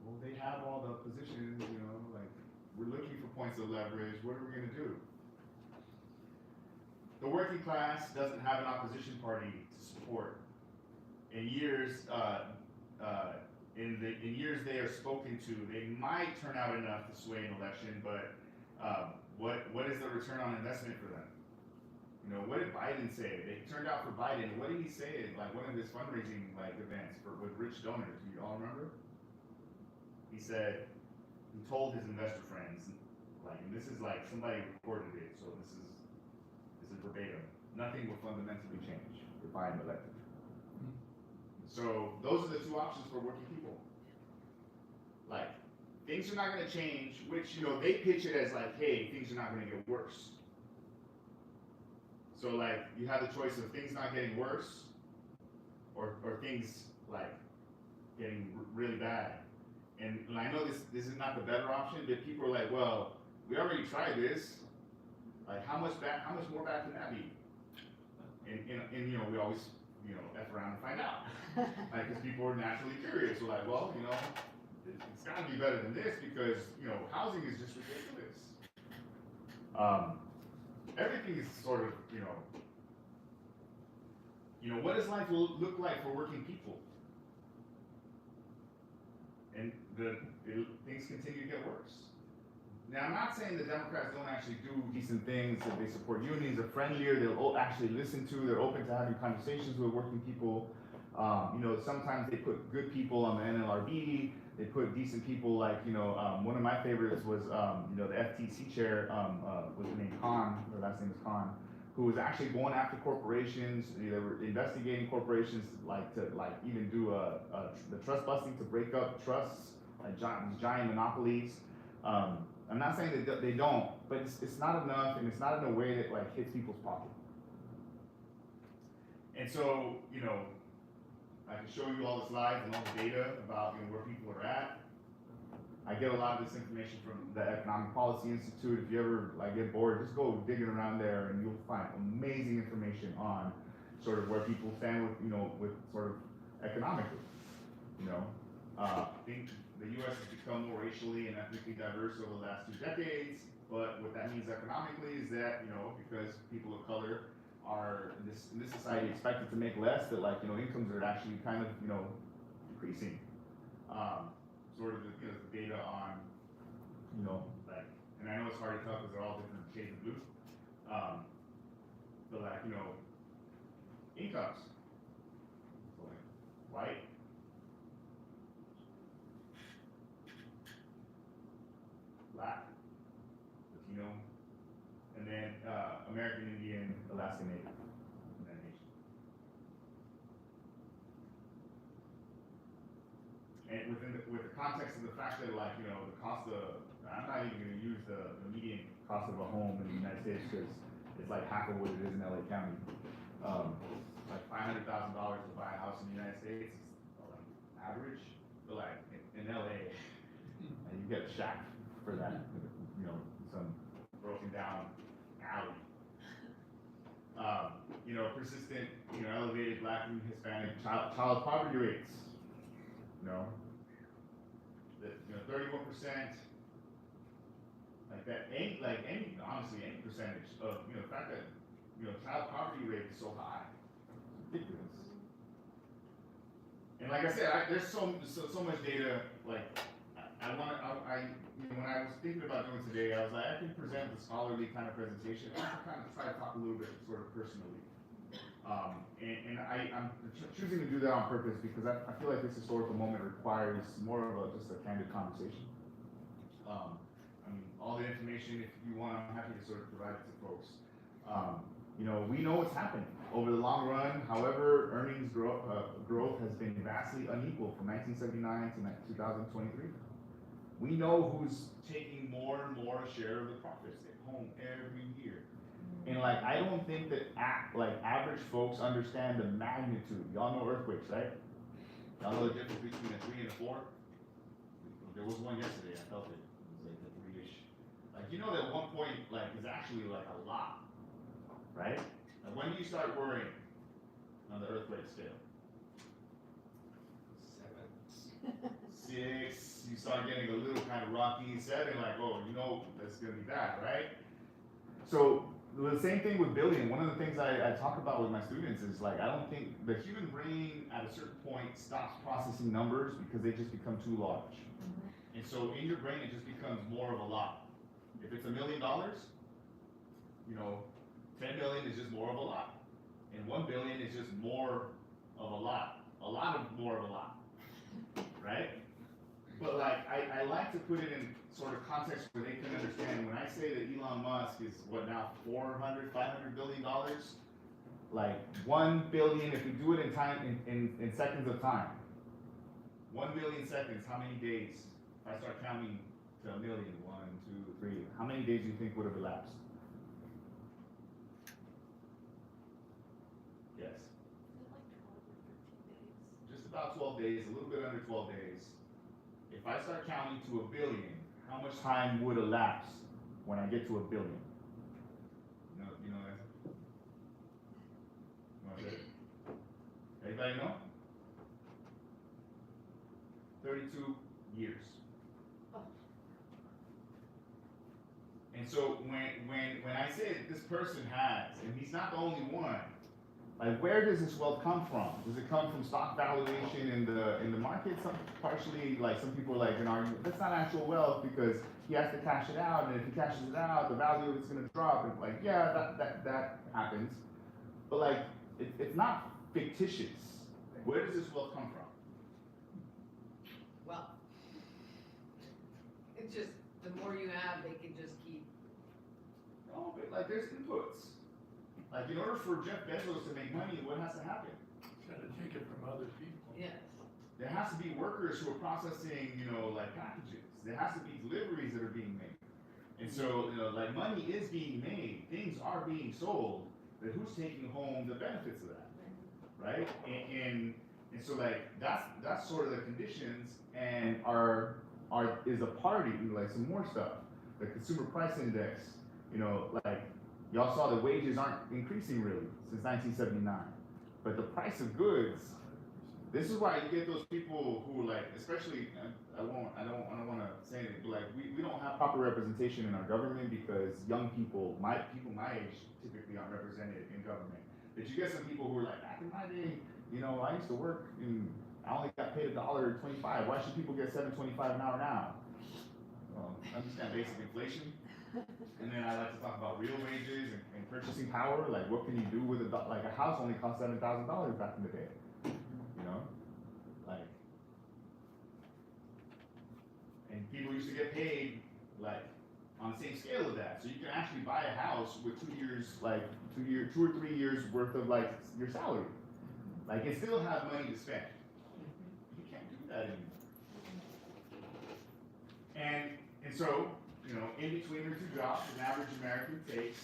Well, they have all the positions, we're looking for points of leverage. What are we going to do? The working class doesn't have an opposition party to support. In years they are spoken to, they might turn out enough to sway an election, but what is the return on investment for them? What did Biden say? They turned out for Biden. What did he say at one of his fundraising events with rich donors? Do you all remember? He said, he told his investor friends, and this is somebody recorded it, so this is verbatim. Nothing will fundamentally change if I am elected. So those are the two options for working people. Like, things are not gonna change, which, you know, they pitch it as like, hey, things are not gonna get worse. So like, you have the choice of things not getting worse, or things like getting really bad. And I know this is not the better option, but people are like, well, we already tried this. Like, how much more bad can that be? And you know, we always, you know, F around and find out. Like, because people are naturally curious. We're like, well, you know, it's gotta be better than this because, you know, housing is just ridiculous. Everything is sort of, you know, what does life look like for working people? And things continue to get worse. Now, I'm not saying the Democrats don't actually do decent things, that they support unions, they're friendlier, they'll actually listen to, they're open to having conversations with working people. You know, sometimes they put good people on the NLRB, they put decent people like, you know, one of my favorites was, you know, the FTC chair, was named Khan, her last name is Khan, who was actually going after corporations. They were investigating corporations to even do the trust busting to break up trusts, like giant monopolies. I'm not saying that they don't, but it's not enough, and it's not in a way that like hits people's pocket. And so, you know, I can show you all the slides and all the data about, you know, where people are at. I get a lot of this information from the Economic Policy Institute. If you ever like get bored, just go digging around there, and you'll find amazing information on sort of where people stand with, you know, with sort of economically. You know, I think the U.S. has become more racially and ethnically diverse over the last 2 decades. But what that means economically is that, you know, because people of color are in this society expected to make less, that like, you know, incomes are actually kind of, you know, decreasing. Sort of the, you know, the data on, you know, like, and I know it's hard to tell because they're all different shades of blue, but like, you know, incomes, so like white, black, Latino, and then American Indian, Alaska Native, and then Asian. And with the context of the fact that, like, you know, the cost of, I'm not even going to use the median cost of a home in the United States because it's like half of what it is in LA County. Like $500,000 to buy a house in the United States is like average, but like in LA, and you get a shack for that, you know, some broken down alley. You know, persistent, you know, elevated Black and Hispanic child poverty rates. You know, that, you know, 31%, like that, honestly, any percentage of, you know, the fact that, you know, child poverty rate is so high, it's ridiculous. And like I said, there's so much data. Like, you know, when I was thinking about doing today, I was like, I can present the scholarly kind of presentation. I can kind of try to talk a little bit sort of personally. I'm choosing to do that on purpose because I feel like this historical moment requires more of just a candid conversation. I mean, all the information, if you want, I'm happy to sort of provide it to folks. You know, we know what's happening over the long run. However, earnings growth has been vastly unequal from 1979 to 2023. We know who's taking more and more share of the profits at home every year. And like, I don't think that average folks understand the magnitude. Y'all know earthquakes, right? Y'all know the difference between a 3 and a 4? There was one yesterday, I felt it. It was like a 3-ish. Like, you know that 1 point like is actually like a lot, right? Like, when do you start worrying on the earthquake scale? 7. 6, you start getting a little kind of rocky. 7, like, oh, you know that's gonna be bad, right? So the same thing with billion. One of the things I talk about with my students is like, I don't think the human brain at a certain point stops processing numbers because they just become too large. And so in your brain, it just becomes more of a lot. If it's $1 million, you know, 10 million is just more of a lot. And 1 billion is just more of a lot of more of a lot, right? But like, I like to put it in sort of context where they can understand. When I say that Elon Musk is what now, $400, $500 billion, Like 1 billion, if we do it in time, in seconds of time. 1 million seconds, how many days? If I start counting to a million, 1, 2, 3, how many days do you think would have elapsed? Yes. Just about 12 days, a little bit under 12 days. If I start counting to a billion, how much time would elapse when I get to a billion? You know that? You want to say it? Anybody know? 32 years. And so when I say that this person has, and he's not the only one, like where does this wealth come from? Does it come from stock valuation in the market? Some partially, like some people are like an argument, that's not actual wealth because he has to cash it out, and if he cashes it out, the value of it's gonna drop. And like, yeah, that happens. But like it's not fictitious. Where does this wealth come from? Well, it's just, the more you have, they can just keep. No, but like there's inputs. Like in order for Jeff Bezos to make money, what has to happen? He's gotta take it from other people. Yes. There has to be workers who are processing, like packages. There has to be deliveries that are being made. And so, like money is being made, things are being sold, but who's taking home the benefits of that? Right? And so like that's sort of the conditions, and is a party, like some more stuff. The consumer price index, like y'all saw the wages aren't increasing really since 1979. But the price of goods, this is why you get those people who like, especially, I don't want to say it, but like we don't have proper representation in our government because young people my age typically aren't represented in government. But you get some people who are like, back in my day, I used to work and I only got paid $1.25. Why should people get $7.25 an hour now? Well, understand basic inflation. And then I like to talk about real wages and purchasing power. Like, what can you do with like a house only cost $7,000 back in the day? Like, and people used to get paid like on the same scale of that. So you can actually buy a house with 2 years, like 2 or 3 years worth of like your salary. Like, and still have money to spend. You can't do that anymore. And so, in between their 2 jobs, an average American takes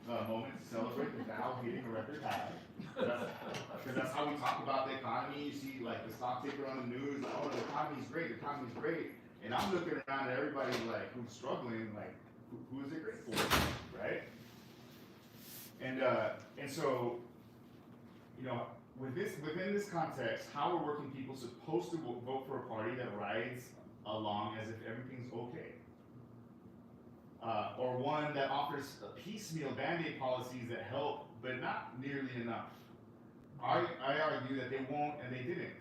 a moment to celebrate the Dow hitting a record high. Because that's how we talk about the economy. You see, like, the stock ticker on the news, oh, the economy's great, And I'm looking around at everybody, like, who's struggling, like, who is it great for, right? And so, within this context, how are working people supposed to vote for a party that rides along as if everything's okay? Or one that offers piecemeal band-aid policies that help, but not nearly enough. I argue that they won't and they didn't.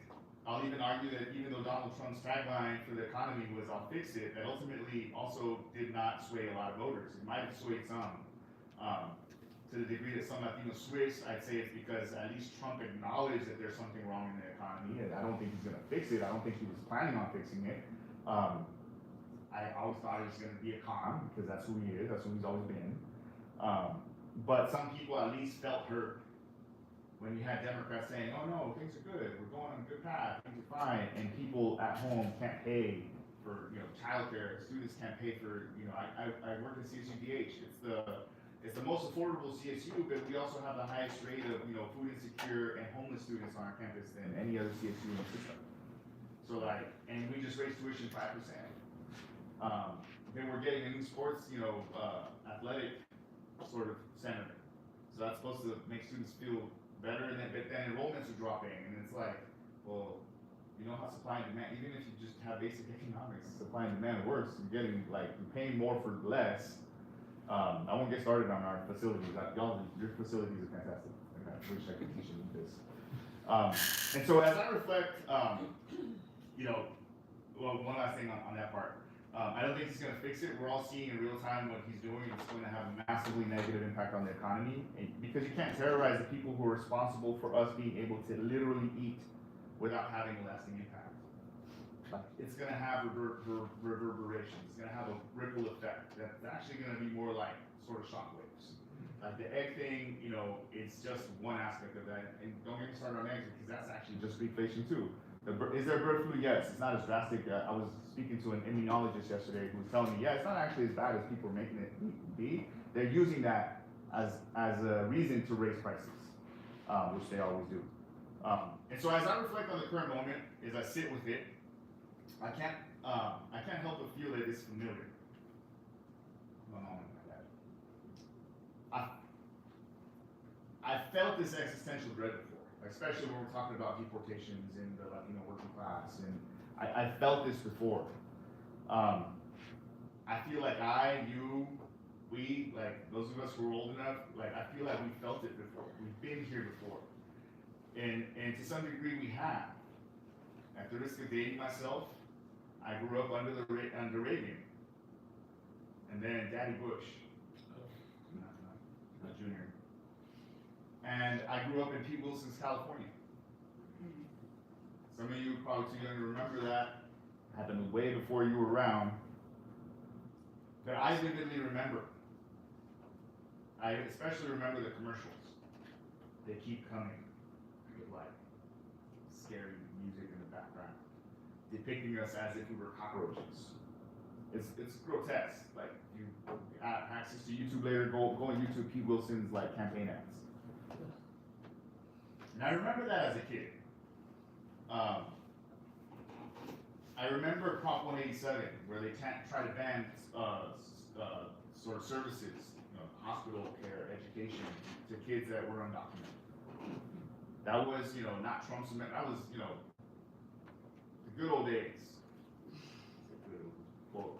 I'll even argue that even though Donald Trump's tagline for the economy was "I'll fix it," that ultimately also did not sway a lot of voters. It might have swayed some. To the degree that some Latinos switched, I'd say it's because at least Trump acknowledged that there's something wrong in the economy. And I don't think he's going to fix it. I don't think he was planning on fixing it. I always thought he was going to be a con because that's who he is. That's who he's always been. But some people at least felt hurt when you had Democrats saying, "Oh no, things are good. We're going on a good path. Things are fine," and people at home can't pay for childcare. Students can't pay for I work at CSUDH. It's the most affordable CSU, but we also have the highest rate of food insecure and homeless students on our campus than any other CSU in the system. So and we just raised tuition 5%. Then we're getting a new sports athletic sort of center. So that's supposed to make students feel better, but then enrollments are dropping, and it's like, well, how supply and demand, even if you just have basic economics, supply and demand works. You're paying more for less. I won't get started on our facilities. Your facilities are fantastic. I wish I could teach you this. And so as I reflect, one last thing on that part. I don't think he's going to fix it. We're all seeing in real time what he's doing. It's going to have a massively negative impact on the economy, because you can't terrorize the people who are responsible for us being able to literally eat without having a lasting impact. It's going to have reverberations. It's going to have a ripple effect that's actually going to be more like sort of shockwaves. Like the egg thing, you know, it's just one aspect of that. And don't get me started on eggs because that's actually just reflation too. Is there bird flu? Yes, it's not as drastic. I was speaking to an immunologist yesterday who was telling me, yeah, it's not actually as bad as people are making it be. They're using that as a reason to raise prices, which they always do. And so as I reflect on the current moment, as I sit with it, I can't help but feel that it's familiar. My mom and my dad. I felt this existential dread before, especially when we're talking about deportations in the Latino working class, and I felt this before. I feel like we, like those of us who are old enough, like I feel like we felt it before. We've been here before, and to some degree we have. At the risk of dating myself, I grew up under Reagan, and then Daddy Bush, not Junior. And I grew up in Pete Wilson's California. Some of you probably too young to remember that. Happened way before you were around. But I vividly remember. I especially remember the commercials. They keep coming with like scary music in the background, depicting us as if we were cockroaches. It's grotesque. Like you have access to YouTube later, go on YouTube, Pete Wilson's like campaign ads. And I remember that as a kid. I remember Prop 187, where they try to ban sort of services, you know, hospital care, education to kids that were undocumented. That was, you know, not Trump's amendment. That was, you know, the good old days. Quote.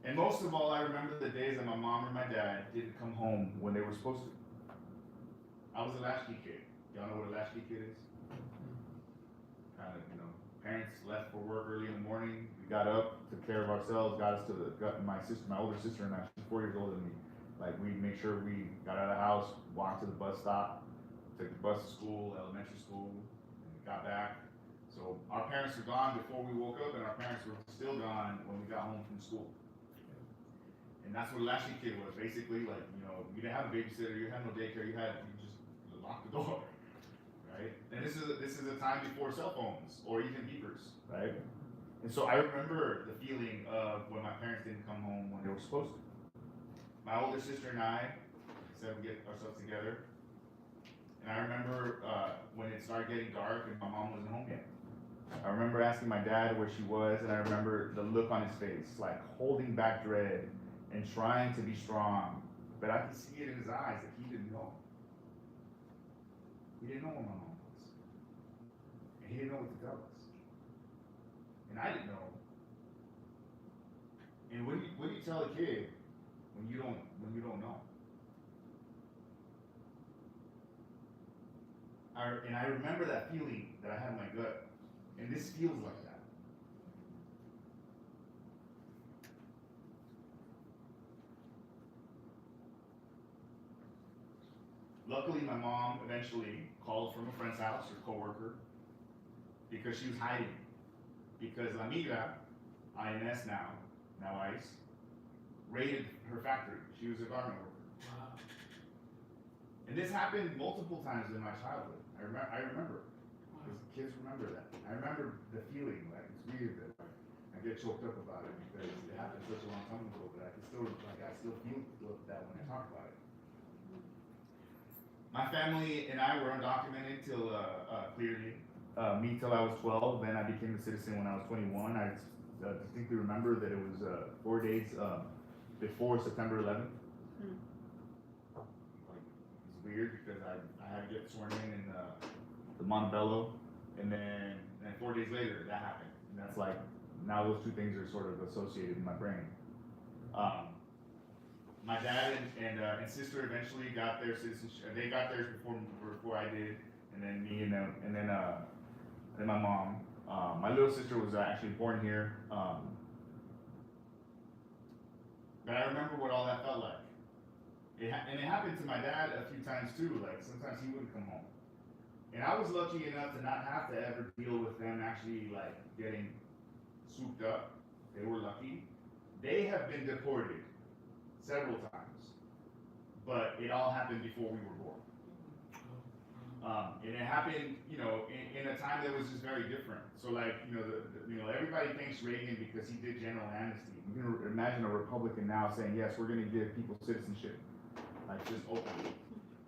And most of all, I remember the days that my mom or my dad didn't come home when they were supposed to. I was a latchkey kid. Y'all know what a latchkey kid is? Kind of, you know, parents left for work early in the morning. We got up, took care of ourselves, got us to my older sister and I, she's 4 years older than me. Like we made sure we got out of the house, walked to the bus stop, took the bus to school, elementary school, and got back. So our parents were gone before we woke up, and our parents were still gone when we got home from school. And that's what a latchkey kid was, basically. Like, you know, you didn't have a babysitter, you had no daycare, you just lock the door, right? And this is a time before cell phones or even beepers, right? And so I remember the feeling of when my parents didn't come home when they were supposed to. My older sister and I said we get ourselves together. And I remember when it started getting dark and my mom wasn't home yet. I remember asking my dad where she was, and I remember the look on his face, like holding back dread and trying to be strong. But I could see it in his eyes that he didn't know. He didn't know where my mom was. And he didn't know what to tell us. And I didn't know. And what do you tell a kid when you don't know? And I remember that feeling that I had in my gut. And this feels like that. Luckily, my mom eventually called from a friend's house, her coworker, because she was hiding. Because La Migra, INS now ICE, raided her factory. She was a garment worker. Wow. And this happened multiple times in my childhood. I remember. Because kids remember that. I remember the feeling, like it's weird that like, I get choked up about it because it happened such a long time ago, but I still feel that when I talk about it. My family and I were undocumented till clearly. Me till I was 12, then I became a citizen when I was 21. I distinctly remember that it was 4 days before September 11th. Like, it's weird because I had to get sworn in the Montebello, and then 4 days later that happened. And that's like, now those two things are sort of associated in my brain. My dad and sister eventually got their citizenship. They got theirs before I did, and then me and then my mom. My little sister was actually born here. But I remember what all that felt like. And it happened to my dad a few times too. Like sometimes he wouldn't come home. And I was lucky enough to not have to ever deal with them actually like getting swooped up. They were lucky. They have been deported several times. but it all happened before we were born. And it happened, in a time that was just very different. So like, everybody thanks Reagan because he did general amnesty. You can imagine a Republican now saying, yes, we're gonna give people citizenship, like just openly.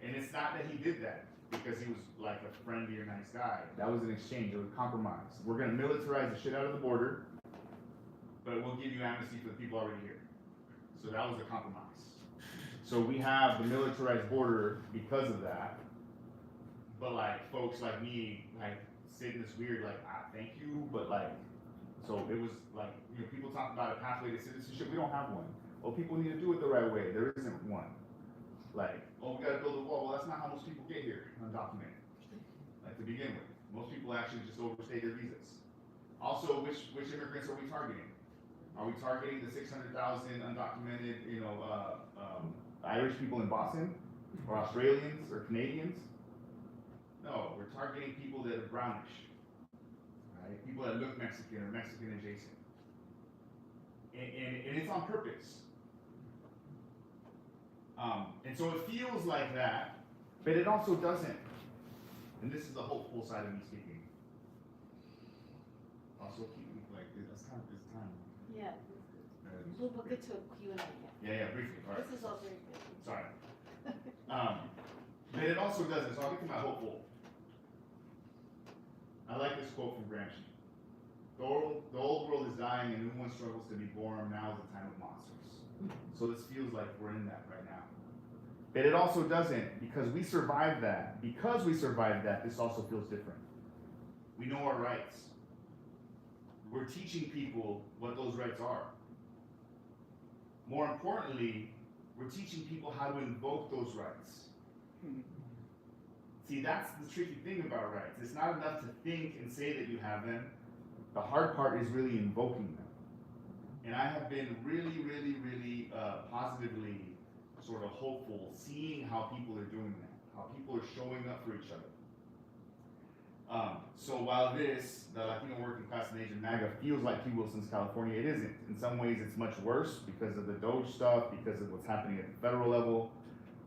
And it's not that he did that because he was like a friendly or nice guy. That was an exchange, it was a compromise. We're gonna militarize the shit out of the border, but we'll give you amnesty for the people already here. So that was a compromise. So we have the militarized border because of that. But like folks like me, like sitting this weird, like, thank you, but like, so it was like, people talk about a pathway to citizenship. We don't have one. Well, people need to do it the right way. There isn't one. Like, we gotta build a wall. Well, that's not how most people get here, undocumented. Like to begin with, most people actually just overstay their visas. Also, which immigrants are we targeting? Are we targeting the 600,000 undocumented, Irish people in Boston, or Australians, or Canadians? No, we're targeting people that are brownish, right? People that look Mexican or Mexican adjacent. And it's on purpose. And so it feels like that, but it also doesn't. And this is the hopeful side of me speaking. Also keep me like, that's kind of this time. Yeah, we'll get to a Q&A. Yeah, briefly, all right. This is all very good. Sorry. But it also doesn't, so I'll get to my hopeful. I like this quote from Gramsci. The old world is dying and a new one struggles to be born. Now is the time of monsters. So this feels like we're in that right now. But it also doesn't, because we survived that. Because we survived that, this also feels different. We know our rights. We're teaching people what those rights are. More importantly, we're teaching people how to invoke those rights. See, that's the tricky thing about rights. It's not enough to think and say that you have them. The hard part is really invoking them. And I have been really, really, really positively sort of hopeful seeing how people are doing that, how people are showing up for each other. So while this, the Latino Working Class and Asian MAGA, feels like T. Wilson's California, it isn't. In some ways it's much worse because of the Doge stuff, because of what's happening at the federal level.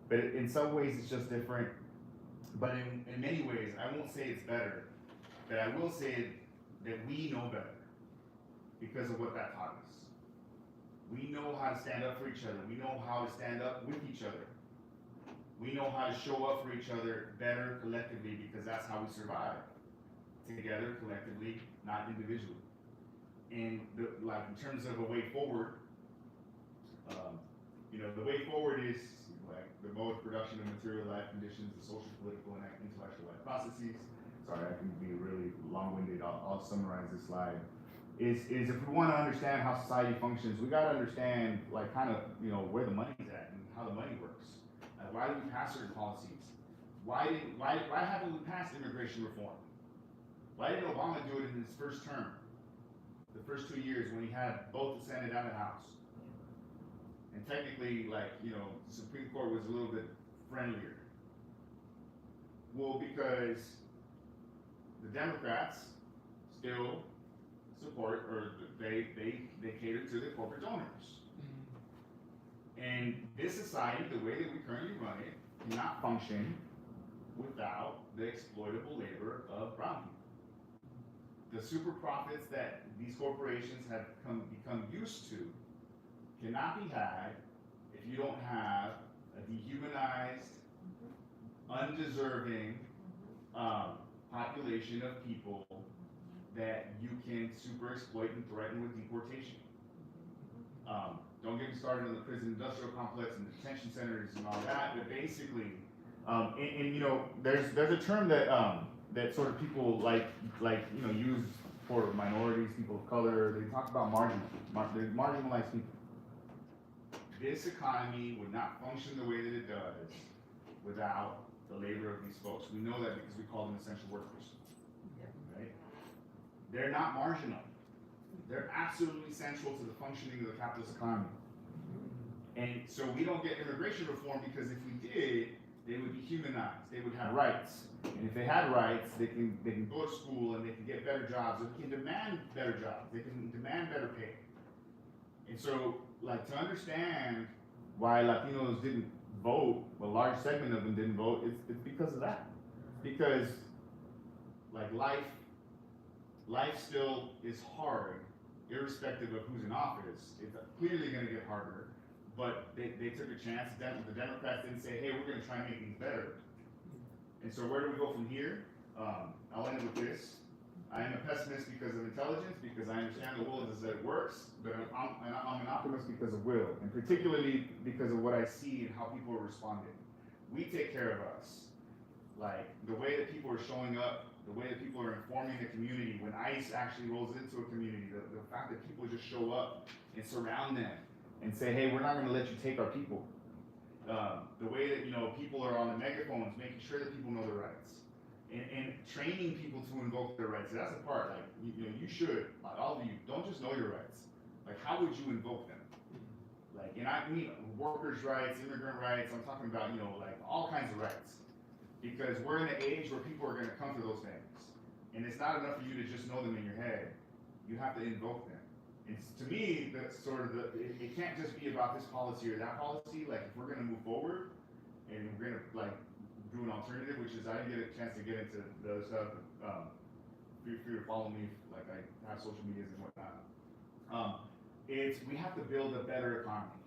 But in some ways it's just different. But in many ways, I won't say it's better, but I will say that we know better because of what that taught us. We know how to stand up for each other. We know how to stand up with each other. We know how to show up for each other better collectively because that's how we survive. Together, collectively, not individually. And in terms of a way forward, the way forward is like the mode of production of material life conditions, the social, political, and intellectual life processes. Sorry, I can be really long-winded. I'll summarize this slide. Is if we want to understand how society functions, we got to understand where the money's at and how the money works. Why do we pass certain policies? Why haven't we passed immigration reform? Why didn't Obama do it in his first term? The first 2 years when he had both the Senate and the House. And technically, the Supreme Court was a little bit friendlier. Well, because the Democrats still support, or they cater to the corporate donors. And this society, the way that we currently run it, cannot function without the exploitable labor of brown people. The super profits that these corporations have become used to cannot be had if you don't have a dehumanized, undeserving population of people that you can super exploit and threaten with deportation. Don't get me started on the prison industrial complex and detention centers and all that, but basically, there's a term that that sort of people use for minorities, people of color. They talk about marginalized people. This economy would not function the way that it does without the labor of these folks. We know that because we call them essential workers. Right? They're not marginal. They're absolutely central to the functioning of the capitalist economy. And so we don't get immigration reform because if we did, they would be humanized. They would have rights. And if they had rights, they can go to school and they can get better jobs. Or they can demand better jobs. They can demand better pay. And so, to understand why Latinos didn't vote, a large segment of them didn't vote, it's because of that. Because, like, life still is hard, irrespective of who's in office. It's clearly gonna get harder, but they took a chance. The Democrats didn't say, hey, we're gonna try and make things better. And so where do we go from here? I'll end with this. I am a pessimist because of intelligence, because I understand the will is that it works, but I'm an optimist because of will, and particularly because of what I see and how people are responding. We take care of us. Like, the way that people are showing up, the way that people are informing the community, when ICE actually rolls into a community, the fact that people just show up and surround them and say, hey, we're not gonna let you take our people. The way that, people are on the megaphones, making sure that people know their rights. And training people to invoke their rights. That's a part, like, you should, like, all of you, don't just know your rights. Like, how would you invoke them? Like, and I mean workers' rights, immigrant rights, I'm talking about, like, all kinds of rights. Because we're in an age where people are gonna come to those things. And it's not enough for you to just know them in your head. You have to invoke them. And to me, that's sort of it can't just be about this policy or that policy. Like, if we're gonna move forward, and we're gonna, like, do an alternative, which is, I didn't get a chance to get into the other stuff. Feel free to follow me, like, I have social medias and whatnot. We have to build a better economy.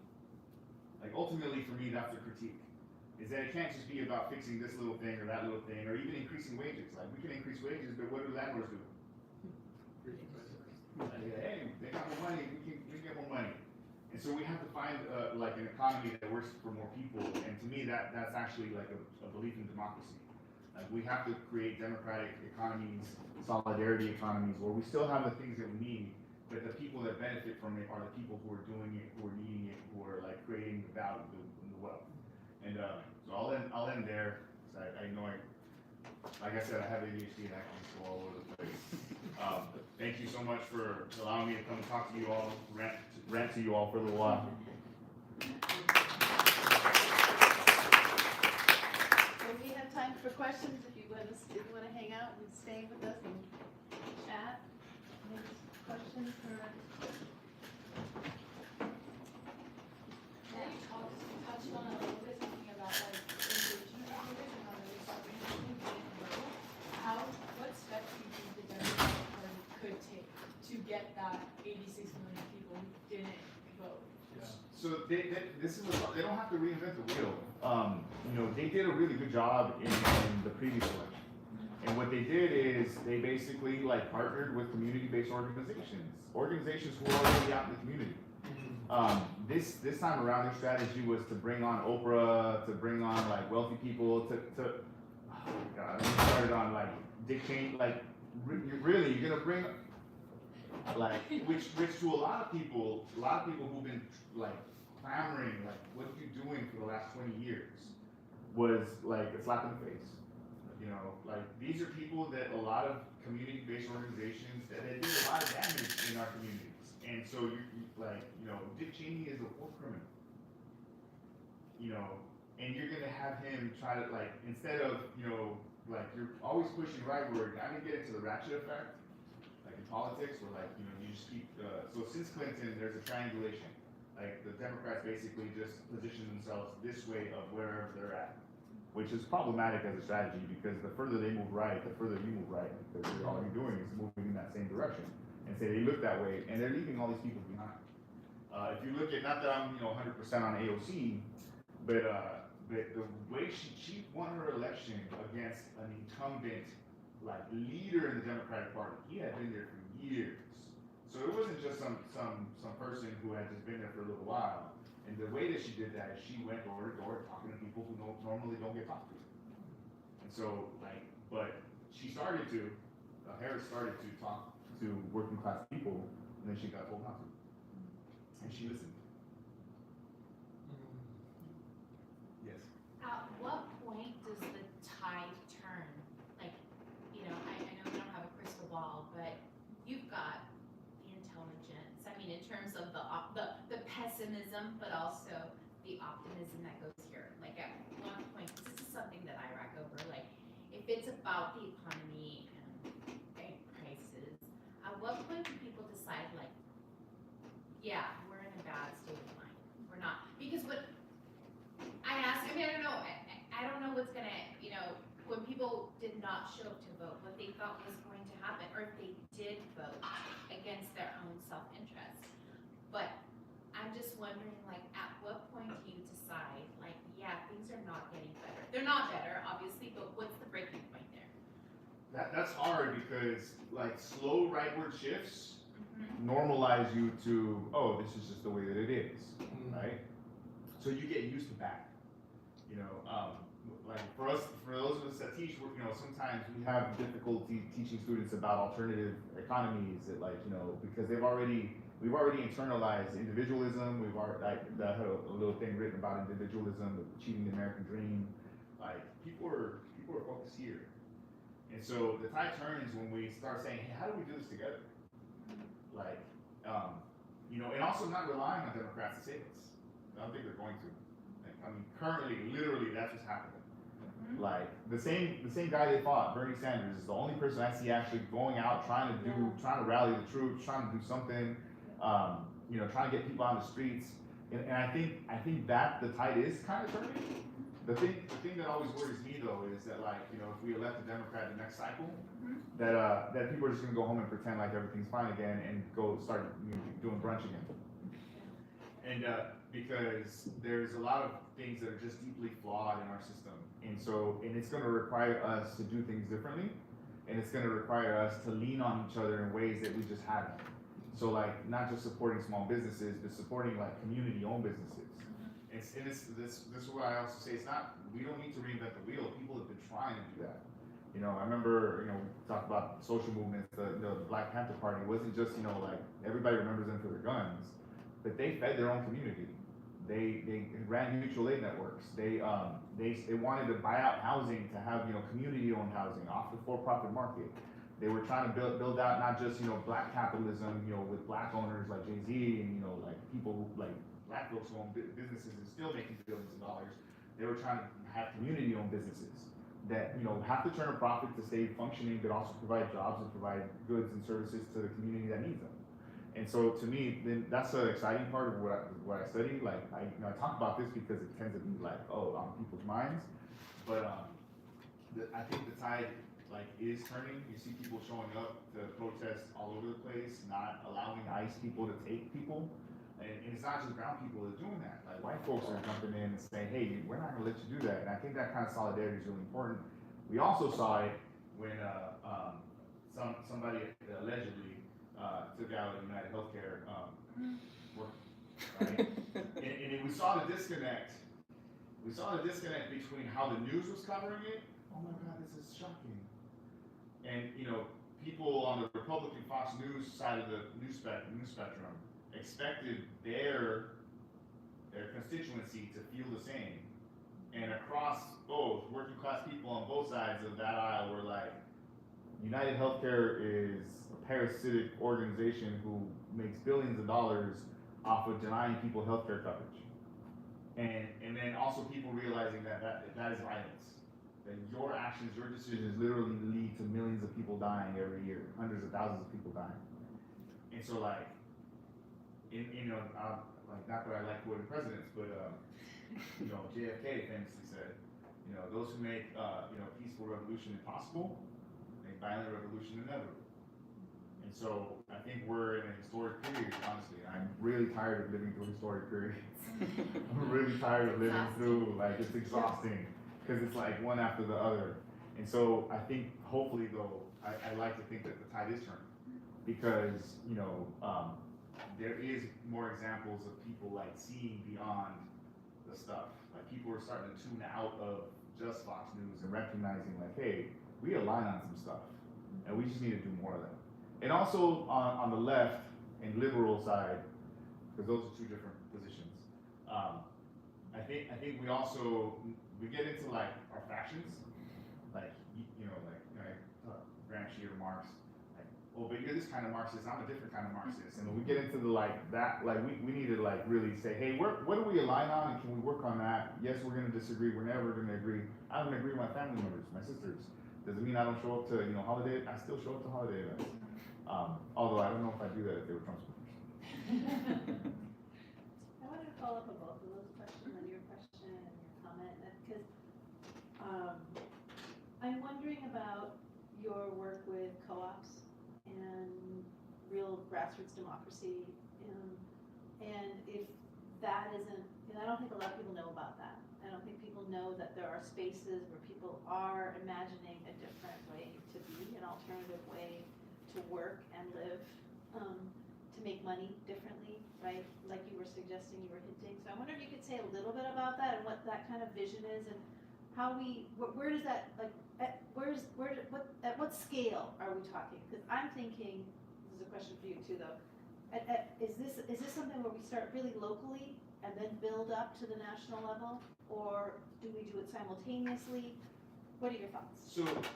Like, ultimately, for me, that's the critique. Is that it can't just be about fixing this little thing or that little thing, or even increasing wages. Like, we can increase wages, but what do landlords do? Hey, they got more money, we can get more money. And so we have to find like an economy that works for more people. And to me, that's actually like a belief in democracy. Like, we have to create democratic economies, solidarity economies, where we still have the things that we need, but the people that benefit from it are the people who are doing it, who are needing it, who are, like, creating the value and the wealth. And so I'll end there. I know like I said, I have ADHD and I can just go all over the place. Thank you so much for allowing me to come and talk to you all, rant to you all for a little while. So we have time for questions if you want to hang out and stay with us and chat. Any questions or? Yeah, you touched on it a little bit, talking about like engagement with it and how they start what steps do you think the Democratic Party could take to get that 86 million people who didn't vote? So they don't have to reinvent the wheel. They did a really good job in the previous election. And what they did is they basically, like, partnered with community-based organizations who are already out in the community. This time around, their strategy was to bring on Oprah, to bring on, like, wealthy people, oh God, we started on, like, Dick Cheney, like, really, you're gonna bring, like, which to a lot of people who've been, like, clamoring, like, what are you doing for the last 20 years, was, like, a slap in the face. Like, these are people that a lot of community-based organizations, that they do a lot of damage in our communities. And so Dick Cheney is a war criminal. And you're gonna have him try to, like, instead of, like, you're always pushing right where you're gonna get into the ratchet effect, like in politics, where, like, you just keep, so since Clinton, there's a triangulation. Like, the Democrats basically just position themselves this way of wherever they're at, which is problematic as a strategy, because the further they move right, the further you move right, because all you're doing is moving in that same direction. And say they look that way, and they're leaving all these people behind. If you look at, not that I'm 100% on AOC, but the way she won her election against an incumbent, like, leader in the Democratic Party. He had been there for years, so it wasn't just some person who had just been there for a little while. And the way that she did that is she went door to door talking to people who normally don't get talked to. And so, like, but she started to, Harris started to talk to working class people, and then she got told not to. And she listened. Yes. At what point does the tide turn? Like, I know we don't have a crystal ball, but you've got the intelligence. I mean, in terms of the pessimism, but also the optimism that goes here. Like, at one point, this is something that I rack over. Like, if it's about the economy and bank prices, at what point do people decide, like, yeah, we're in a bad state of mind? We're not. Because what I ask, when people did not show up to vote, what they thought was going to happen, or if they did vote against their own self-interest. But I'm just wondering, like, at what point do you decide, like, yeah, things are not getting better? They're not better, obviously, but what's the breaking point there? That's hard because like slow rightward shifts normalize you to, oh, this is just the way that it is, right? So you get used to that. You know, like for those of us that teach, you know, sometimes we have difficulty teaching students about alternative economies that, like, you know, because we've already internalized individualism. We've already, like, I had a little thing written about individualism, achieving the American dream. Like people are focused here. And so the tide turns when we start saying, hey, how do we do this together? Like, you know, and also not relying on Democrats to save us. I don't think they're going to. Like, I mean, currently, literally, that's what's happening. Like, the same guy they fought, Bernie Sanders, is the only person I see actually going out, trying to rally the troops, trying to do something, you know, trying to get people on the streets. And I think that the tide is kind of turning. The thing that always worries me though is that, like, you know, if we elect a Democrat the next cycle, that people are just gonna go home and pretend like everything's fine again and go start, you know, doing brunch again. And because there's a lot of things that are just deeply flawed in our system, and it's gonna require us to do things differently, and it's gonna require us to lean on each other in ways that we just haven't. So, like, not just supporting small businesses, but supporting like community-owned businesses. This is what I also say, it's not, we don't need to reinvent the wheel. People have been trying to do that. You know, I remember, you know, we talked about social movements, the Black Panther Party wasn't just, you know, like, everybody remembers them for their guns, but they fed their own community. They ran mutual aid networks. They wanted to buy out housing to have, you know, community-owned housing off the for-profit market. They were trying to build out not just, you know, black capitalism, you know, with black owners like Jay-Z and, you know, like people like black folks who own businesses and still making billions of dollars. They were trying to have community-owned businesses that, you know, have to turn a profit to stay functioning, but also provide jobs and provide goods and services to the community that needs them. And so, to me, then that's the exciting part of what I study. Like, I talk about this because it tends to be like, oh, on people's minds, but I think the tide, like, is turning. You see people showing up to protest all over the place, not allowing ICE people to take people. And it's not just brown people that are doing that. Like, white folks are jumping in and saying, hey, we're not gonna let you do that. And I think that kind of solidarity is really important. We also saw it when somebody allegedly took out a United Healthcare work, right? and we saw the disconnect. We saw the disconnect between how the news was covering it. Oh my God, this is shocking. And, you know, people on the Republican Fox News side of the news spectrum expected their constituency to feel the same. And across both, working class people on both sides of that aisle were like, United Healthcare is a parasitic organization who makes billions of dollars off of denying people healthcare coverage. And then also people realizing that is violence. That your actions, your decisions literally lead to millions of people dying every year, hundreds of thousands of people dying. And so, like, like, not that I like quoting presidents, but you know, JFK famously said, you know, those who make you know, peaceful revolution impossible make violent revolution inevitable. And so I think we're in a historic period, honestly. I'm really tired of living through historic periods. I'm really tired of living through, like, it's exhausting because it's like one after the other. And so I think hopefully though, I like to think that the tide is turning because, you know, there is more examples of people like seeing beyond the stuff. Like, people are starting to tune out of just Fox News and recognizing, like, hey, we align on some stuff and we just need to do more of that. And also on the left and liberal side, because those are two different positions. I think we also, we get into like our factions, like, you know, Gramsci or Marx. Oh, but you're this kind of Marxist, I'm a different kind of Marxist. And when we get into the, like, that, like, we need to, like, really say, hey, what do we align on and can we work on that? Yes, we're gonna disagree, we're never gonna agree. I don't agree with my family members, my sisters. Doesn't mean I don't show up to, you know, holiday, I still show up to holiday events. Although I don't know if I'd do that if they were Trump supporters. I wanted to follow up on both of those questions, on your question and your comment, because I your work with co-ops and real grassroots democracy, and if that isn't, and I don't think a lot of people know about that. I don't think people know that there are spaces where people are imagining a different way to be, an alternative way to work and live, to make money differently, right? Like you were suggesting, you were hinting. So I wonder if you could say a little bit about that and what that kind of vision is and how where does that, like, at what scale are we talking? Because I'm thinking, this is a question for you too though, is this something where we start really locally and then build up to the national level? Or do we do it simultaneously? What are your thoughts?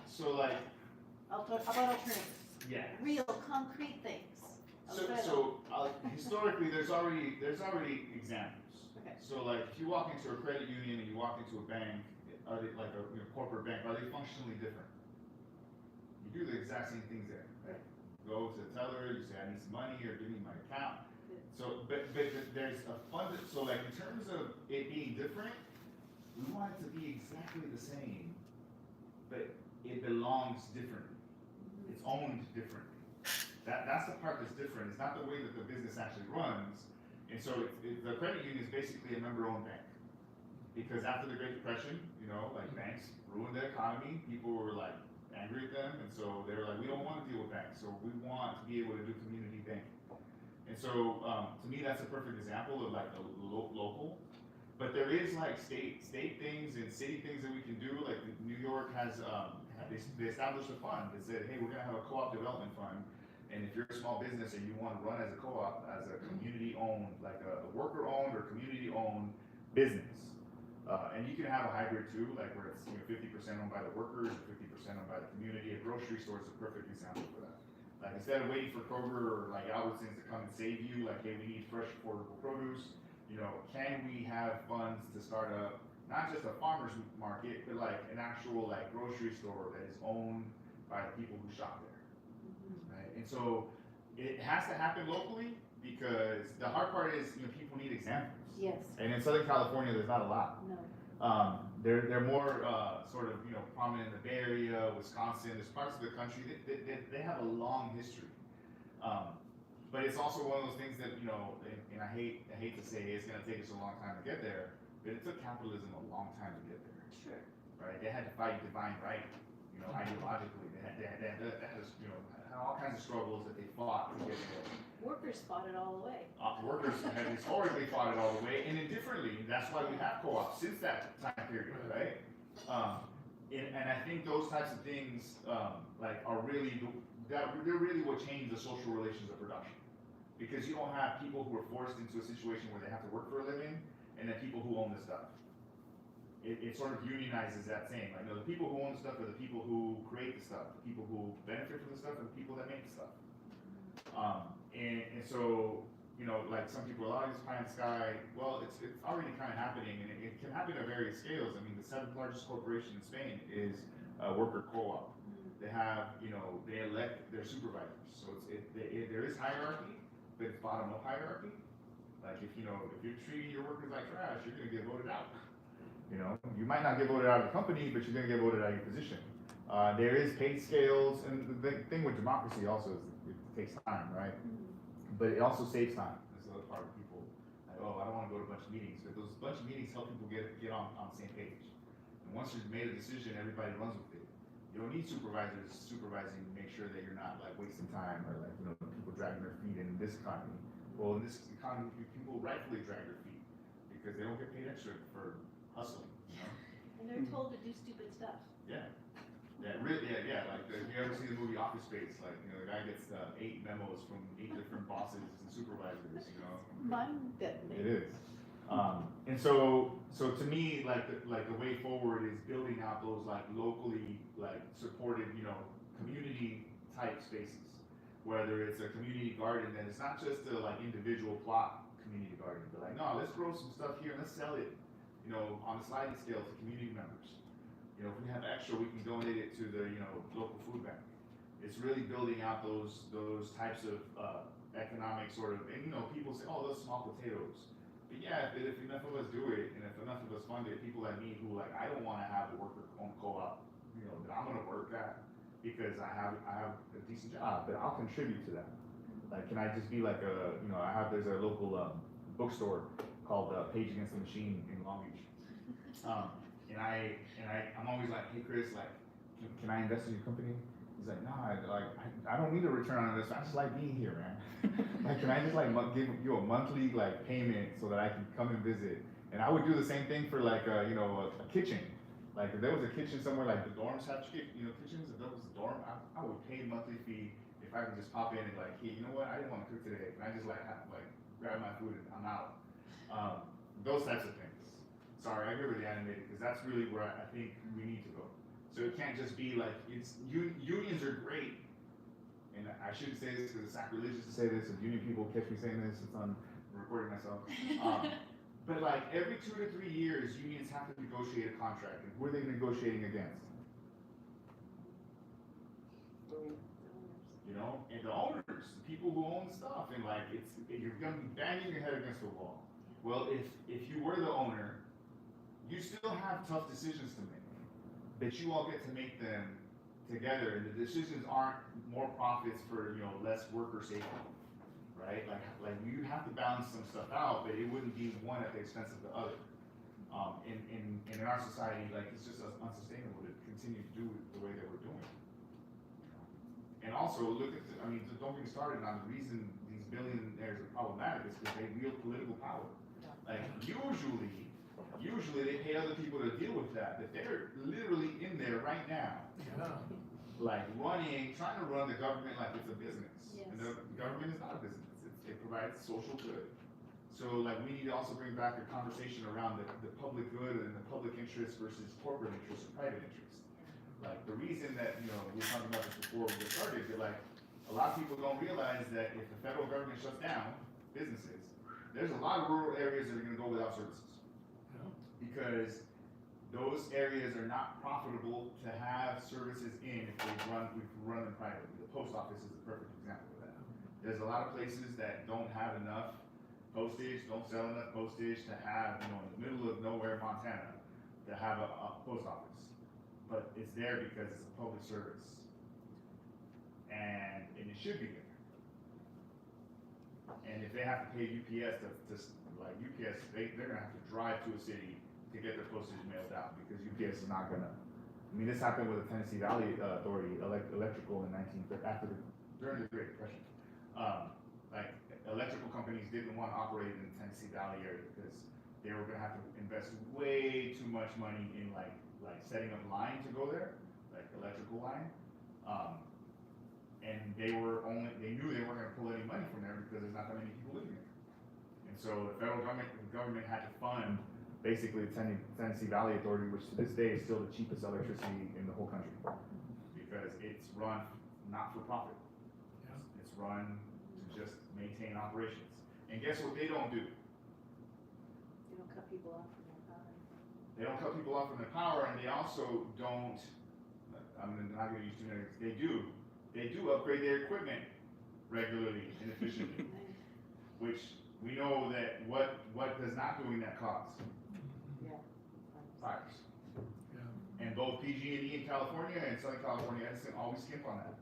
So like, About alternatives, yeah. real concrete things. Historically, there's already examples. Okay. So like, if you walk into a credit union and you walk into a bank, are they like a corporate bank? Are they functionally different? You do the exact same things there. Right? Go to the teller, you say I need some money or give me my account. So, but there's a fund. So like, in terms of it being different, we want it to be exactly the same, but it belongs differently. It's owned differently. That's the part that's different. It's not the way that the business actually runs. And so the credit union is basically a member-owned bank. Because after the Great Depression, like banks ruined the economy. People were like angry at them. And so they were like, we don't want to deal with banks. So we want to be able to do community banking. And so to me, that's a perfect example of like the local. But there is like state things and city things that we can do. Like New York has, they established a fund that said, hey, we're gonna have a co-op development fund. And if you're a small business and you want to run as a co-op, as a community-owned, like a worker-owned or community-owned business, and you can have a hybrid too, like where it's 50% owned by the workers, 50% owned by the community. A grocery store is a perfect example for that. Like instead of waiting for Kroger or like Albertsons to come and save you, like hey, we need fresh, affordable produce. Can we have funds to start up not just a farmer's market, but like an actual like grocery store that is owned by the people who shop there? Right? And so it has to happen locally because the hard part is people need examples. Yes. And in Southern California, there's not a lot. No. They're more sort of prominent in the Bay Area, Wisconsin. There's parts of the country that they have a long history. But it's also one of those things that and I hate to say it's going to take us a long time to get there, but it took capitalism a long time to get there. Sure. Right? They had to fight divine right, ideologically. They had all kinds of struggles that they fought to get there. Workers fought it all the way. Workers have historically fought it all the way, and indifferently. That's why we have co-ops since that time period, right? And I think those types of things are really they're really what changed the social relations of production, because you don't have people who are forced into a situation where they have to work for a living, and then people who own the stuff. It sort of unionizes that saying, like, the people who own the stuff are the people who create the stuff, the people who benefit from the stuff are the people that make the stuff. And so, like some people are, it's pie in the sky. Well, it's already kind of happening, and it can happen at various scales. I mean, the 7th largest corporation in Spain is a worker co-op. They have, they elect their supervisors. So there is hierarchy, but it's bottom-up hierarchy. Like if you're treating your workers like trash, you're gonna get voted out. You might not get voted out of the company, but you're gonna get voted out of your position. There is pay scales, and the thing with democracy also is it takes time, right? But it also saves time. That's the other part of people. Like, I don't want to go to a bunch of meetings, but those bunch of meetings help people get on the same page. And once you've made a decision, everybody runs with it. You don't need supervisors supervising to make sure that you're not like wasting time or like people dragging their feet in this economy. Well, in this economy, people rightfully drag their feet because they don't get paid extra for hustling. And they're told to do stupid stuff. Yeah. Yeah, really, yeah. Like, if you ever see the movie Office Space, like, the guy gets 8 memos from 8 different bosses and supervisors, Mind deadening. It is. And so to me, like the way forward is building out those like locally like supported, community type spaces. Whether it's a community garden, then it's not just a like individual plot community garden, but like, no, let's grow some stuff here and let's sell it, on a sliding scale to community members. If we have extra, we can donate it to the local food bank. It's really building out those types of economic sort of, and people say, oh, those small potatoes. But yeah, if enough of us do it, and if enough of us fund it, people like me who like I don't want to have a worker-owned co-op, that I'm gonna work at. because I have a decent job, but I'll contribute to that. Like, can I just be like there's a local bookstore called Page Against the Machine in Long Beach. I'm always like, hey Chris, like, can I invest in your company? He's like, no, I don't need a return on this. I just like being here, man. Like, can I just like give you a monthly like payment so that I can come and visit? And I would do the same thing for like a kitchen. Like if there was a kitchen somewhere, like the dorms have kitchens. If there was a dorm, I would pay a monthly fee if I could just pop in and like, hey, you know what? I didn't want to cook today. Can I just like grab my food and I'm out? Those types of things. Sorry, I get really animated because that's really where I think we need to go. So it can't just be like unions are great, and I shouldn't say this because it's sacrilegious to say this. If union people catch me saying this, it's on recording myself. But like every 2 to 3 years, unions have to negotiate a contract, and who are they negotiating against? You know, and the owners, the people who own the stuff, and like you're gonna be banging your head against the wall. Well, if you were the owner, you still have tough decisions to make. That you all get to make them together, and the decisions aren't more profits for less worker safety, right? Like you have to balance some stuff out, but it wouldn't be one at the expense of the other. In our society, like it's just unsustainable to continue to do it the way that we're doing it. And also look at don't get me started on the reason these billionaires are problematic is because they wield political power. Like usually they pay other people to deal with that, but they're literally in there right now, like trying to run the government like it's a business. Yes. And the government is not a business, it provides social good. So like we need to also bring back a conversation around the public good and the public interest versus corporate interest or private interest. Like the reason that, we were talking about this before we get started, that like a lot of people don't realize that if the federal government shuts down businesses, there's a lot of rural areas that are gonna go without services. Because those areas are not profitable to have services in if we run them privately. The post office is a perfect example of that. There's a lot of places that don't have enough postage, don't sell enough postage to have, in the middle of nowhere, Montana, to have a post office. But it's there because it's a public service. And it should be there. And if they have to pay UPS like UPS, they're gonna have to drive to a city to get their postage mailed out because UPS is not gonna. This happened with the Tennessee Valley Authority, electrical in during the Great Depression. Like electrical companies didn't want to operate in the Tennessee Valley area because they were gonna have to invest way too much money in like setting up line to go there, like electrical line. And they knew they weren't gonna pull any money from there because there's not that many people living there. And so the federal government had to fund basically the Tennessee Valley Authority, which to this day is still the cheapest electricity in the whole country, because it's run not for profit. It's run to just maintain operations. And guess what they don't do? They don't cut people off from their power. They don't cut people off from their power, and they also don't. I'm not going to use too many. They do upgrade their equipment regularly and efficiently, which we know that what does not doing that cost? Fires. And both PG&E in California and Southern California Edison always skimp on that.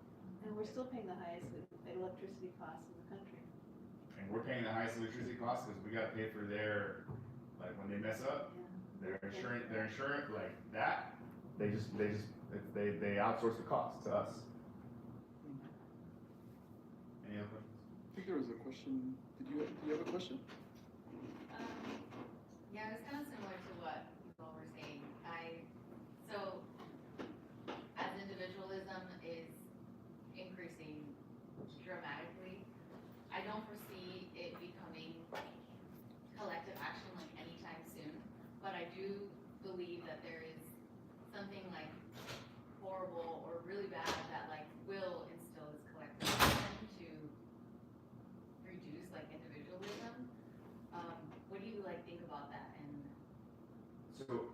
And we're still paying the highest electricity costs in the country. And we're paying the highest electricity costs because we got to pay for their, like when they mess up, their insurance, like that. They outsource the cost to us. Any other questions? I think there was a question. Do you have a question? Yeah, it's kind of similar to what you all were saying. So as individualism is increasing dramatically, I don't foresee it becoming collective action like anytime soon, but I do believe that there is something like horrible or really bad that like will instill this collective action to reduce like individualism. What do you like think about that? And so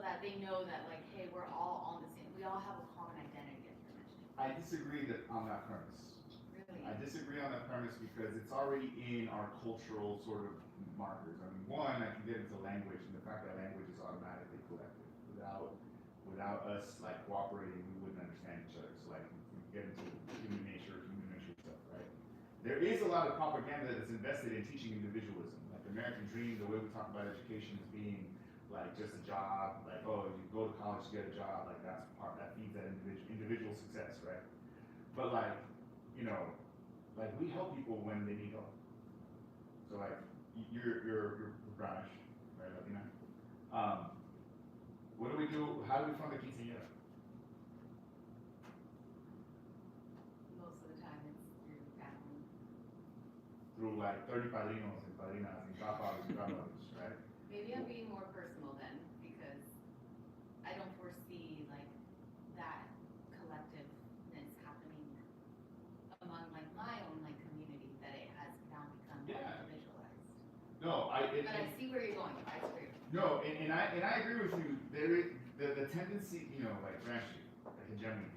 that they know that like, hey, we're all on the same, we all have a common identity, as you're mentioning. I disagree on that premise. Really? I disagree on that premise because it's already in our cultural sort of markers. One, I can get into language and the fact that language is automatically collective without without us like cooperating, we wouldn't understand each other. So like we get into human nature stuff, right? There is a lot of propaganda that's invested in teaching individualism. Like the American dream, the way we talk about education as being like just a job, like, oh, you go to college, you get a job, like that's part that feeds that individual success, right? But like, you know, like we help people when they need help. So like you're brownish, right, Latina? What do we do? How do we fund the quinceañera? Most of the time it's through family. Through like 30 padrinos and padrinas and godfathers and godmothers, right? Maybe I'm being more personal then, because I don't foresee like that collectiveness happening among like my own like community, that it has now become more Yeah. individualized. No, But I see where you're going, I agree. No, and I agree with you. There is the tendency, you know, like Rashi, like hegemony.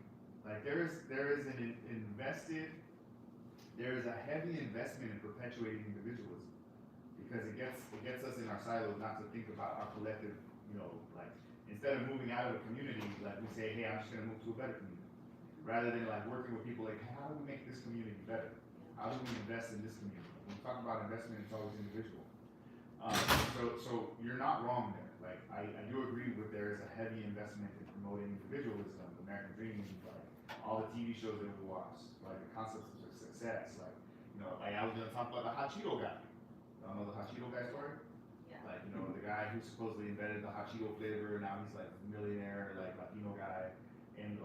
Like there is an invested, there is a heavy investment in perpetuating individualism, because it gets us in our silos not to think about our collective, you know, like instead of moving out of a community, like we say, hey, I'm just gonna move to a better community, rather than like working with people like, how do we make this community better? How do we invest in this community? When we talk about investment, it's always individual. So you're not wrong there. Like I do agree with there is a heavy investment in promoting individualism, the American dream, like all the TV shows that we watch, like the concepts of success. Like, you know, like I was gonna talk about the hot Cheeto guy. Y'all know the hot Cheeto guy story? Yeah. Like, you know, the guy who supposedly invented the hot Cheeto flavor, now he's like a millionaire, like Latino guy. And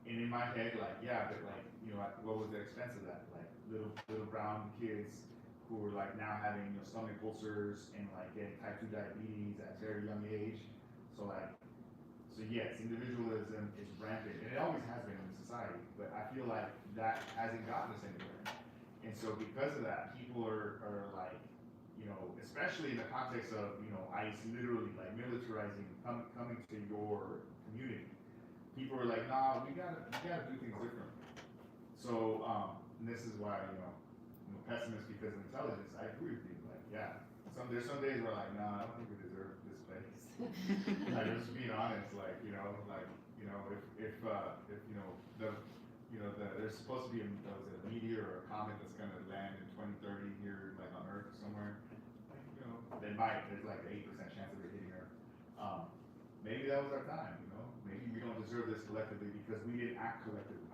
in my head, like, yeah, but like, you know, like, what was the expense of that? Like little brown kids who were like now having, you know, stomach ulcers and like getting type 2 diabetes at a very young age. So yes, individualism is rampant, and it always has been in society, but I feel like that hasn't gotten us anywhere. And so because of that, people are like, you know, especially in the context of, you know, ICE literally like militarizing, coming to your community. People are like, nah, we gotta do things differently. So, and this is why, you know, pessimist because of intelligence. I agree with you. Like, yeah, there's some days where like, nah, I don't think we deserve this place. Like, just being honest. Like, you know, if you know there's supposed to be a meteor or a comet that's gonna land in 2030 here, like on Earth somewhere. Like, you know, they might. There's like an 8% chance of it hitting Earth. Maybe that was our time. You know, maybe we don't deserve this collectively because we didn't act collectively.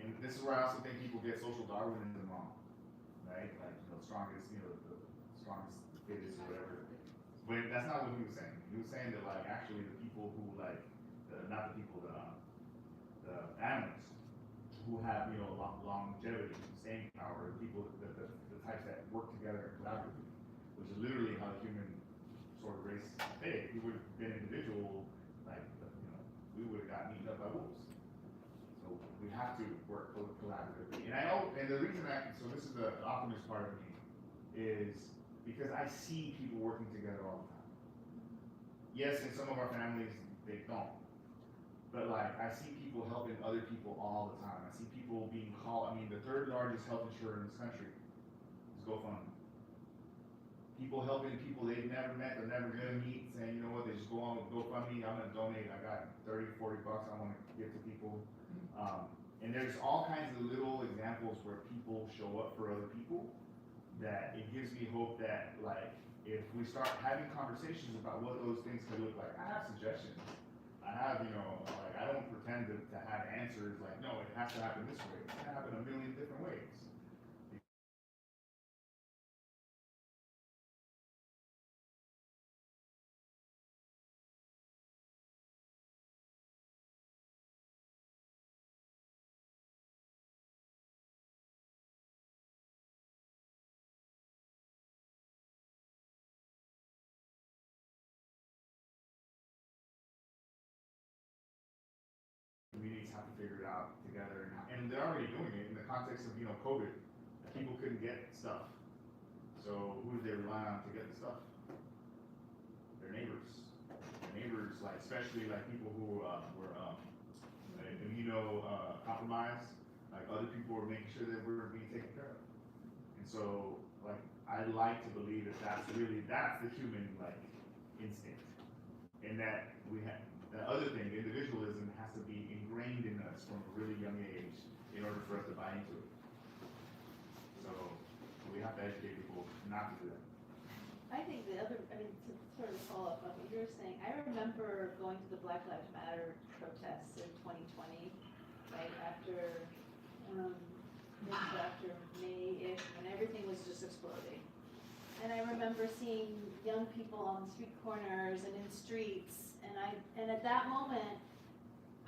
And this is where I also think people get social Darwinism wrong, right? Like, you know, strongest, you know, the strongest, the fittest, or whatever. But that's not what he was saying. He was saying that like actually the people who like, not the people, the animals who have, you know, longevity, staying power, people, the types that work together collaboratively, which is literally how the human sort of race is made. If we would have been individual, like, you know, we would have gotten eaten up by wolves. So we have to work collaboratively. And I know, and the reason so this is the optimist part of me, is because I see people working together all the time. Yes, in some of our families, they don't. But like, I see people helping other people all the time. I see people being called, I mean, the third largest health insurer in this country is GoFundMe. People helping people they've never met, they're never gonna meet, saying, you know what, they just go on with GoFundMe, I'm gonna donate, I got 30, 40 bucks I wanna give to people. And there's all kinds of little examples where people show up for other people, that it gives me hope that like, if we start having conversations about what those things could look like, I have suggestions. I have, you know, like I don't pretend to have answers like, no, it has to happen this way. It's gonna happen a million different ways. Communities have to figure it out together, and they're already doing it in the context of, you know, COVID. People couldn't get stuff, so who did they rely on to get the stuff? Their neighbors. Their neighbors, like especially like people who were compromised. Like other people were making sure that we're being taken care of, and so like I like to believe that that's the human like instinct, and that we have. The other thing from a really young age in order for us to buy into it. So we have to educate people not to do that. I think the other, I mean, to sort of follow up on what you were saying, I remember going to the Black Lives Matter protests in 2020, right after, maybe after May-ish, when everything was just exploding. And I remember seeing young people on street corners and in streets, and at that moment,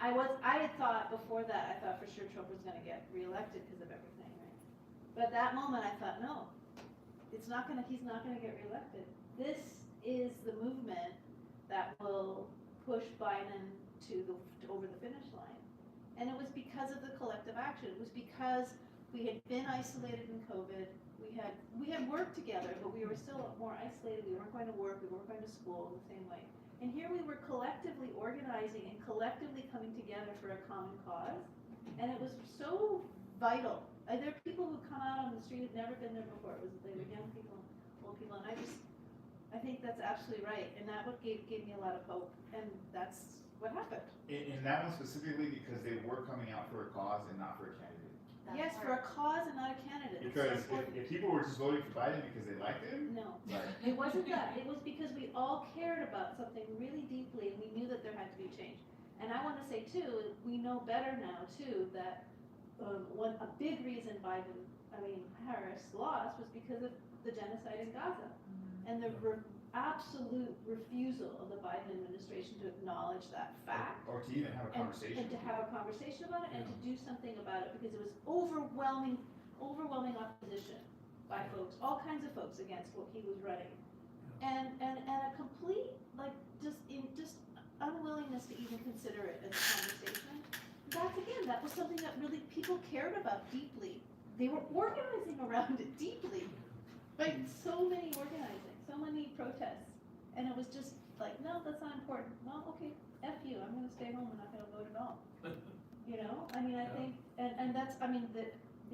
I had thought before that, I thought for sure Trump was gonna get reelected because of everything, right? But at that moment, I thought, no, he's not gonna get reelected. This is the movement that will push Biden over the finish line. And it was because of the collective action. It was because we had been isolated in COVID. We had worked together, but we were still more isolated. We weren't going to work. We weren't going to school the same way. And here we were collectively organizing and collectively coming together for a common cause. And it was so vital. There are people who come out on the street who've never been there before. They were young people, old people, and I think that's absolutely right. And that what gave me a lot of hope. And that's what happened. In that one specifically, because they were coming out for a cause and not for a candidate. Yes, for a cause and not a candidate. It's so Because important. if people were just voting for Biden because they liked him, No, like, it wasn't that. It was because we all cared about something really deeply and we knew that there had to be change. And I want to say too, we know better now too that a big reason Harris lost was because of the genocide in Gaza. And the absolute refusal of the Biden administration to acknowledge that fact. or to even have a conversation. And to have a conversation about it and to do something about it because it was overwhelming opposition by folks, all kinds of folks against what he was running. And a complete, just unwillingness to even consider it as a conversation. That was something that really people cared about deeply. They were organizing around it deeply. Like so many organizing, so many protests. And it was just like, no, that's not important. Well, okay, F you, I'm gonna stay home, I'm not gonna vote at all. You know, I mean, I think, and that's, I mean,